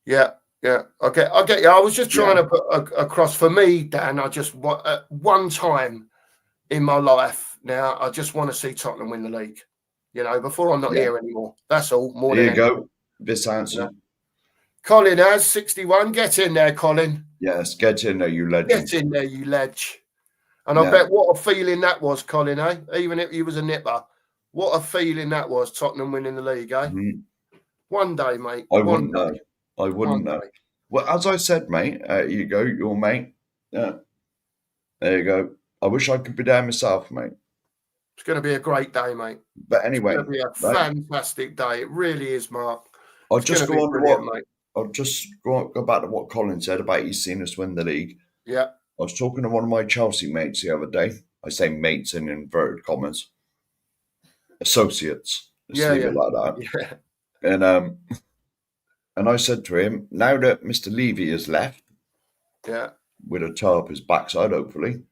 Yeah. I get you. I was just trying to put across for me, Dan. I just want one time in my life now. I just want to see Tottenham win the league. You know, before I'm not here anymore. That's all. More there than you go. This answer. Yeah. Colin has 61. Get in there, Colin. Yes, get in there, you legend. Get in there, you ledge. And I bet what a feeling that was, Colin, eh? Even if he was a nipper. What a feeling that was, Tottenham winning the league, eh? Mm-hmm. One day, mate. I wouldn't know. Well, as I said, mate, you go, your mate. Yeah. There you go. I wish I could be there myself, mate. It's going to be a great day, mate. But anyway. It's going to be a fantastic day. It really is, Mark. I'll just go on to what I'll just go back to what Colin said about he's seen us win the league. Yeah. I was talking to one of my Chelsea mates the other day. I say mates in inverted commas. Associates. Let's leave it like that. Yeah. And I said to him, now that Mr. Levy has left, with a toe up his backside, hopefully.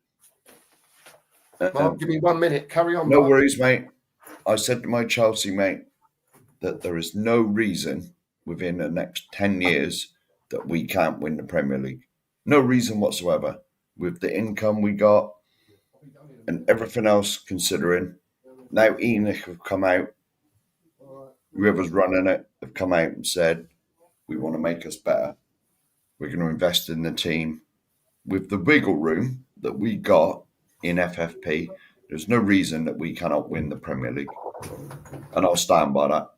Mark, give me 1 minute. Carry on. No worries, mate. I said to my Chelsea mate that there is no reason within the next 10 years that we can't win the Premier League. No reason whatsoever. With the income we got and everything else considering. Now Enoch have come out, whoever's running it, have come out and said, we want to make us better. We're going to invest in the team. With the wiggle room that we got in FFP, there's no reason that we cannot win the Premier League. And I'll stand by that.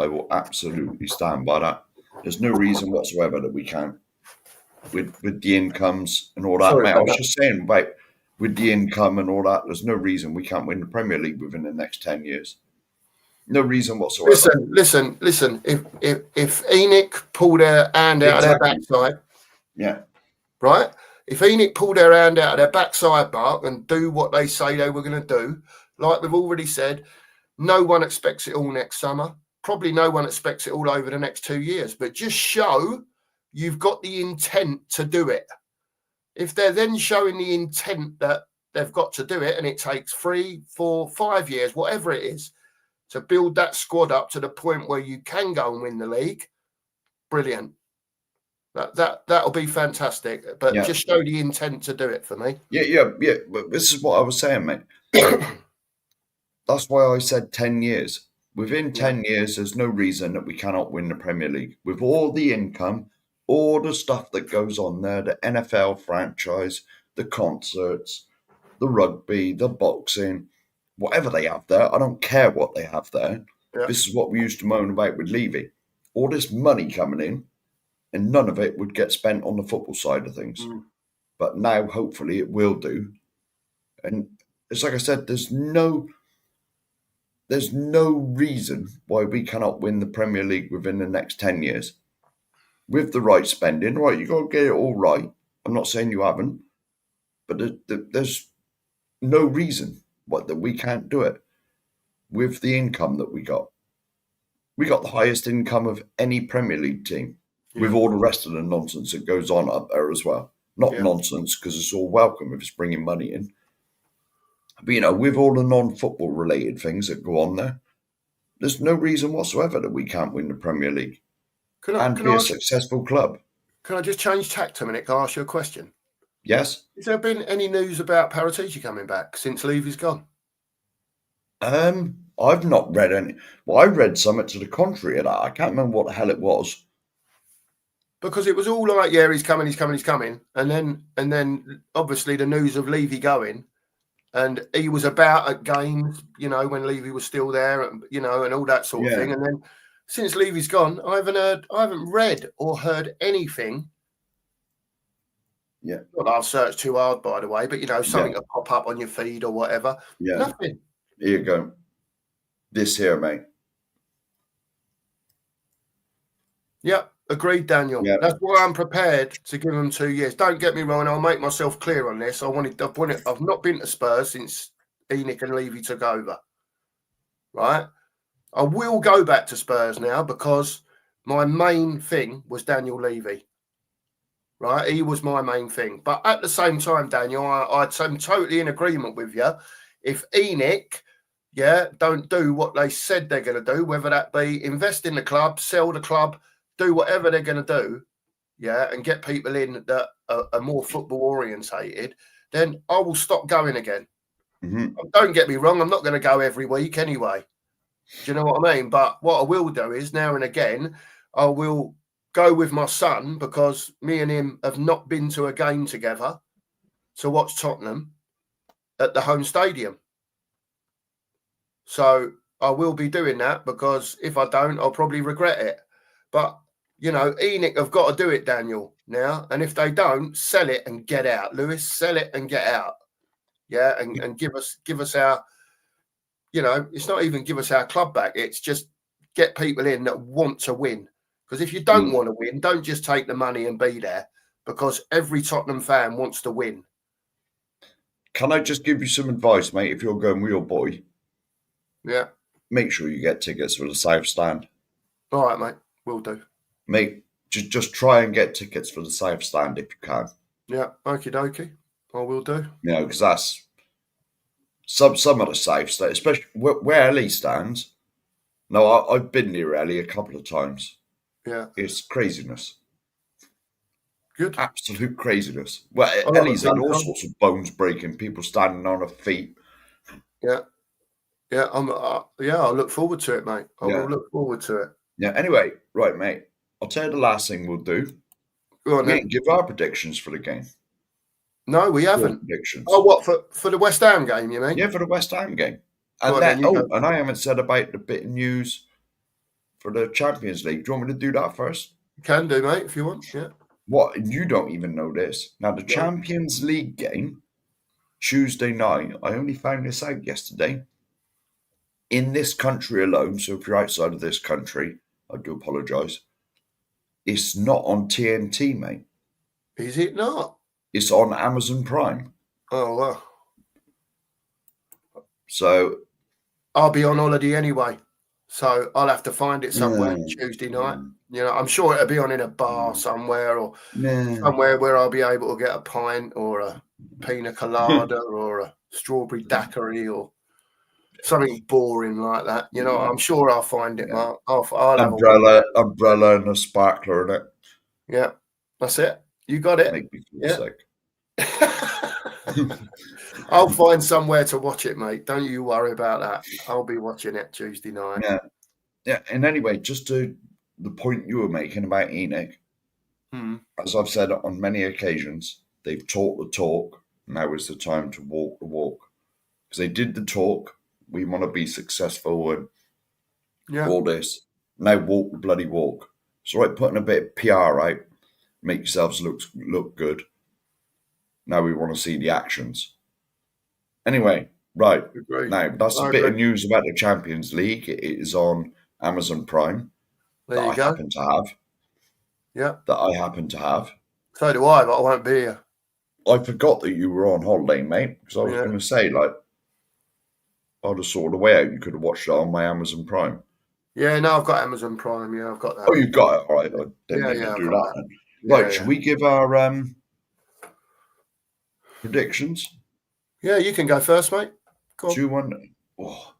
I will absolutely stand by that. There's no reason whatsoever that we can't. With the incomes and all that, mate. I was just saying, about with the income and all that, there's no reason we can't win the Premier League within the next 10 years. No reason whatsoever. Listen. If Enoch pulled their hand out of their backside, right? If Enoch pulled their hand out of their backside, Mark, and do what they say they were going to do, like we've already said, no one expects it all next summer. Probably no one expects it all over the next 2 years. But just show you've got the intent to do it. If they're then showing the intent that they've got to do it, and it takes 3, 4, 5 years, whatever it is, to build that squad up to the point where you can go and win the league, brilliant. That'll be fantastic. But just show the intent to do it for me. Yeah. But this is what I was saying, mate. That's why I said 10 years. Within 10 years, there's no reason that we cannot win the Premier League. With all the income, all the stuff that goes on there, the NFL franchise, the concerts, the rugby, the boxing, whatever they have there, I don't care what they have there. Yeah. This is what we used to moan about with Levy. All this money coming in, and none of it would get spent on the football side of things. But now, hopefully, it will do. And it's like I said, there's no reason why we cannot win the Premier League within the next 10 years. With the right spending, right, you got to get it all right. I'm not saying you haven't, but there's no reason that we can't do it with the income that we got. We got the highest income of any Premier League team, with all the rest of the nonsense that goes on up there as well. Not nonsense, because it's all welcome if it's bringing money in. But, with all the non-football related things that go on there, there's no reason whatsoever that we can't win the Premier League and be a successful club. Can I just change tact a minute? Can I ask you a question? Yes. Has there been any news about Paratici coming back since Levy's gone? I've not read any. Well, I read something to the contrary of that. I can't remember what the hell it was. Because it was all like, yeah, he's coming. And then obviously the news of Levy going, and he was about at games, when Levy was still there, and all that sort of thing. And then since Levy's gone, I haven't read or heard anything. Yeah. Not that I've searched too hard, by the way, but something will pop up on your feed or whatever. Yeah. Nothing. Here you go. This here, mate. Yep. Agreed, Daniel. Yeah. That's why I'm prepared to give them 2 years. Don't get me wrong. I'll make myself clear on this. I've not been to Spurs since ENIC and Levy took over. Right. I will go back to Spurs now because my main thing was Daniel Levy. Right. He was my main thing. But at the same time, Daniel, I'm totally in agreement with you. If ENIC, don't do what they said they're going to do, whether that be invest in the club, sell the club, do whatever they're going to do, and get people in that are more football orientated, then I will stop going again. Mm-hmm. Don't get me wrong, I'm not going to go every week anyway. Do you know what I mean? But what I will do is now and again, I will go with my son because me and him have not been to a game together to watch Tottenham at the home stadium. So I will be doing that because if I don't, I'll probably regret it. But ENIC have got to do it, Daniel, now. And if they don't, sell it and get out. Lewis, sell it and get out. Yeah, and give us our, it's not even give us our club back. It's just get people in that want to win. Because if you don't want to win, don't just take the money and be there. Because every Tottenham fan wants to win. Can I just give you some advice, mate? If you're going with your boy, make sure you get tickets for the South Stand. All right, mate. Will do. Mate, just try and get tickets for the South Stand if you can. Yeah, okie dokie. I will do. Because that's some of the South Stand, especially where Ellie stands. No, I've been near Ellie a couple of times. Yeah. It's craziness. Good. Absolute craziness. Well, Ellie's had all sorts of bones breaking, people standing on her feet. Yeah. Yeah, I'll look forward to it, mate. I will look forward to it. Yeah, anyway, right, mate. I'll tell you the last thing we'll do. Go on, we didn't give our predictions for the game. No, we haven't. Predictions. Oh, what, for the West Ham game, you mean? Yeah, for the West Ham game. And and I haven't said about the bit of news for the Champions League. Do you want me to do that first? You can do, mate, if you want, yeah. What? You don't even know this. Now, the Champions League game, Tuesday night, I only found this out yesterday. In this country alone, so if you're outside of this country, I do apologise, it's not on TNT, mate. Is it not? It's on Amazon Prime. Oh, well. So I'll be on holiday anyway, so I'll have to find it somewhere Tuesday night. I'm sure it'll be on in a bar somewhere or somewhere where I'll be able to get a pint or a pina colada or a strawberry daiquiri or something boring like that. I'm sure I'll find it, Mark. I'll have umbrella and a sparkler in it. Yeah, that's it. You got it. Make me feel sick. I'll find somewhere to watch it, mate. Don't you worry about that. I'll be watching it Tuesday night. Yeah. And anyway, just to the point you were making about Enoch, as I've said on many occasions, they've talked the talk. Now is the time to walk the walk. Because they did the talk. We want to be successful and all this. Now walk the bloody walk. It's all right putting a bit of PR out, make yourselves look good. Now we want to see the actions. Anyway, right. Agreed. Now, that's a bit of news about the Champions League. It is on Amazon Prime there that you I go. happen to have. Yeah. That I happen to have. So do I, but I won't be here. I forgot that you were on holiday, mate, because I was going to say, like, I'd have sorted a way out. You could have watched it on my Amazon Prime. Yeah, no, I've got Amazon Prime. Yeah, I've got that. Oh, you've got it. All right. I didn't need to do that then. Right, should we give our predictions? Yeah, you can go first, mate. Go on. 2-1. Oh.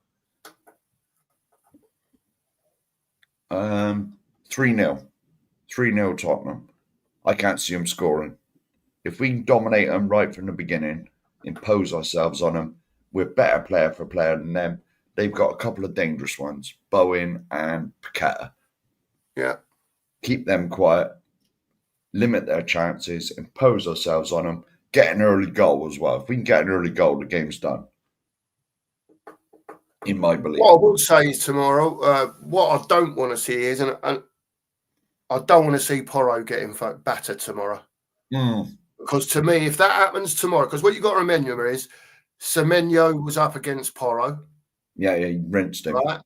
3-0. 3-0 Tottenham. I can't see them scoring. If we can dominate them right from the beginning, impose ourselves on them, we're better player for player than them. They've got a couple of dangerous ones, Bowen and Paqueta. Yeah. Keep them quiet, limit their chances, impose ourselves on them, get an early goal as well. If we can get an early goal, the game's done. In my belief. What I will say is tomorrow, what I don't want to see is, and I don't want to see Porro getting battered tomorrow. Because to me, if that happens tomorrow, because what you've got to remember is Semenyo was up against Porro. Yeah, he rinsed him. Right?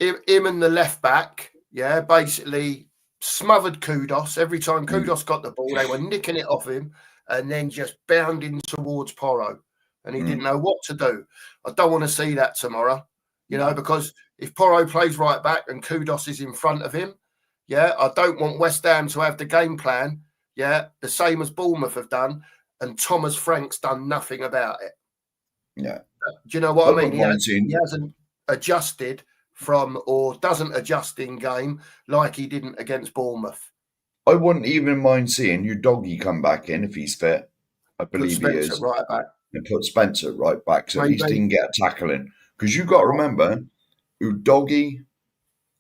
Him and the left back, basically smothered Kudos. Every time Kudos got the ball, they were nicking it off him and then just bounding towards Porro. And he didn't know what to do. I don't want to see that tomorrow, because if Porro plays right back and Kudos is in front of him, I don't want West Ham to have the game plan, the same as Bournemouth have done, and Thomas Frank's done nothing about it. Yeah. Do you know what I mean? He hasn't adjusted from or doesn't adjust in game like he didn't against Bournemouth. I wouldn't even mind seeing your doggy come back in if he's fit. I believe he is. Right back. And put Spencer right back so at least he can get a tackle in. Because you've got to remember, Udogie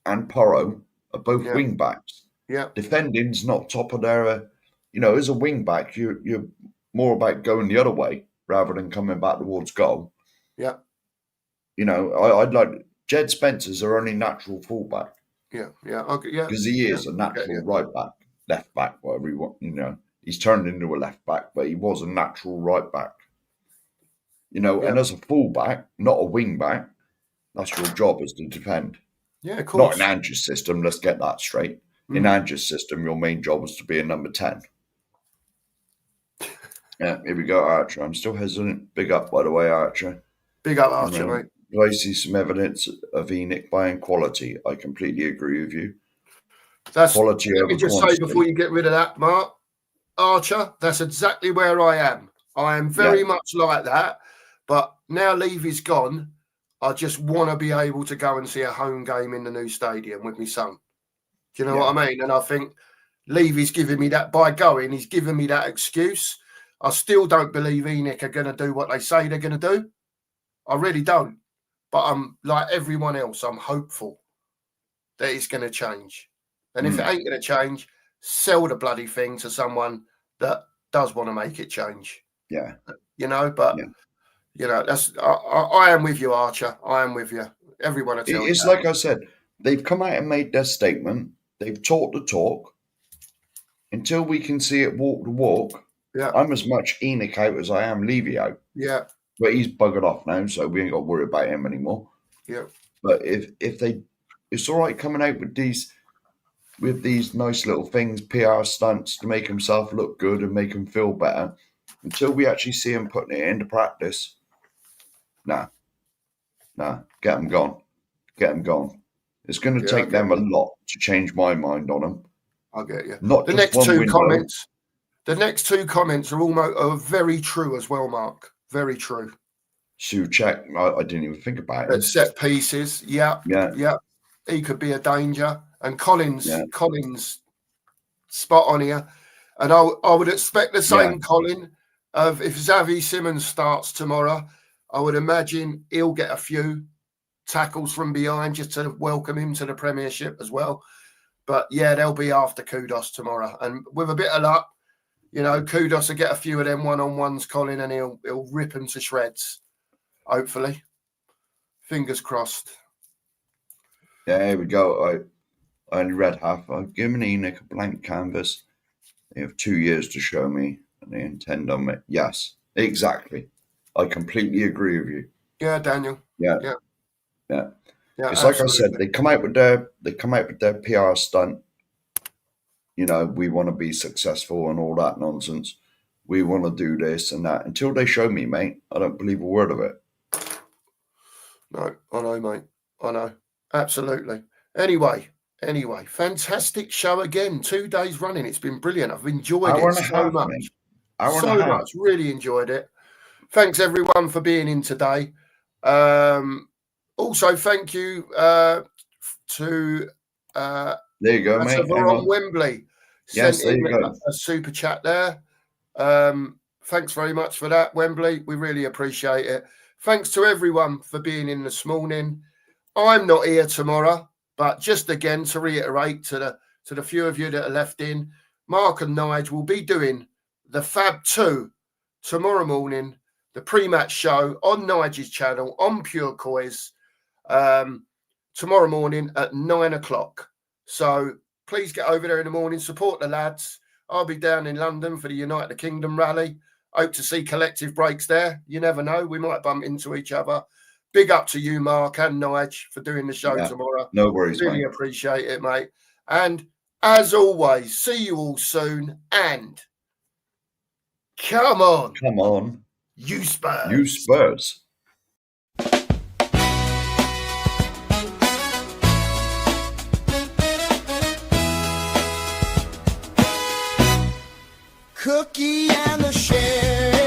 and Porro are both wing backs. Yeah. Defending's not top of their, as a wing back, you're more about going the other way rather than coming back towards goal. Yeah. I'd like Jed Spencer's our only natural fullback. Yeah. Okay, yeah. Because he is a natural right back, left back, whatever you want. He's turned into a left back, but he was a natural right back. And as a fullback, not a wing back, that's your job is to defend. Yeah, of course. Not in Ange's system, let's get that straight. In Ange's system, your main job was to be a number 10. Yeah, here we go, Archer. I'm still hesitant. Big up, by the way, Archer. Big up, Archer, mate. I see some evidence of Enoch buying quality. I completely agree with you. That's quality. Let me just say before you get rid of that, Mark, Archer, that's exactly where I am. I am very much like that. But now Levy's gone, I just want to be able to go and see a home game in the new stadium with my son. Do you know what I mean? And I think Levy's giving me that by going. He's giving me that excuse. I still don't believe Enoch are going to do what they say they're going to do. I really don't. But I'm like everyone else. I'm hopeful that it's going to change. And if it ain't going to change, sell the bloody thing to someone that does want to make it change. Yeah. That's I am with you, Archer. I am with you. Everyone will tell you. It's like I said, they've come out and made their statement. They've talked the talk. Until we can see it walk the walk, I'm as much Enoch out as I am Levy out. Yeah. But he's buggered off now, so we ain't got to worry about him anymore. Yeah. But it's all right coming out with these nice little things, PR stunts to make himself look good and make him feel better. Until we actually see him putting it into practice, nah, get him gone. It's going to take them a lot to change my mind on them. I'll get you. Not the next two comments. The next two comments are very true as well, Mark. Very true. Souček, I didn't even think about it. Set pieces, yeah. He could be a danger. And Collins, spot on here. And I would expect the same, Colin. of if Xavi Simons starts tomorrow, I would imagine he'll get a few tackles from behind just to welcome him to the Premiership as well. But yeah, they'll be after Kudos tomorrow. And with a bit of luck, you know, Kudos will get a few of them one-on-ones, Colin, and he'll rip them to shreds, hopefully. Fingers crossed. Yeah, here we go. I only read half. I've given Enoch a blank canvas. They have 2 years to show me, and they intend on it. Yes, exactly. I completely agree with you. Yeah, Daniel. Yeah. It's like I said, they come out with their PR stunt. You know, we want to be successful and all that nonsense. We want to do this and that. Until they show me, mate, I don't believe a word of it. No, I know, mate. I know. Absolutely. Anyway, fantastic show again. 2 days running. It's been brilliant. I've enjoyed it so much. So much. Really enjoyed it. Thanks, everyone, for being in today. Also, thank you to... there you go, mate. On Wembley. Yes, there you go. A super chat there. Thanks very much for that, Wembley. We really appreciate it. Thanks to everyone for being in this morning. I'm not here tomorrow, but just again to reiterate to the few of you that are left in, Mark and Nigel will be doing the Fab 2 tomorrow morning, the pre-match show on Nigel's channel on Pure Coys tomorrow morning at 9 o'clock. So please get over there in the morning, support the lads. I'll be down in London for the United Kingdom rally. Hope to see Collective Breaks there. You never know. We might bump into each other. Big up to you, Mark and Nige, for doing the show tomorrow. No worries, really appreciate it, mate. And as always, see you all soon. And come on. Come on. You Spurs. You Spurs. Cookie and the share.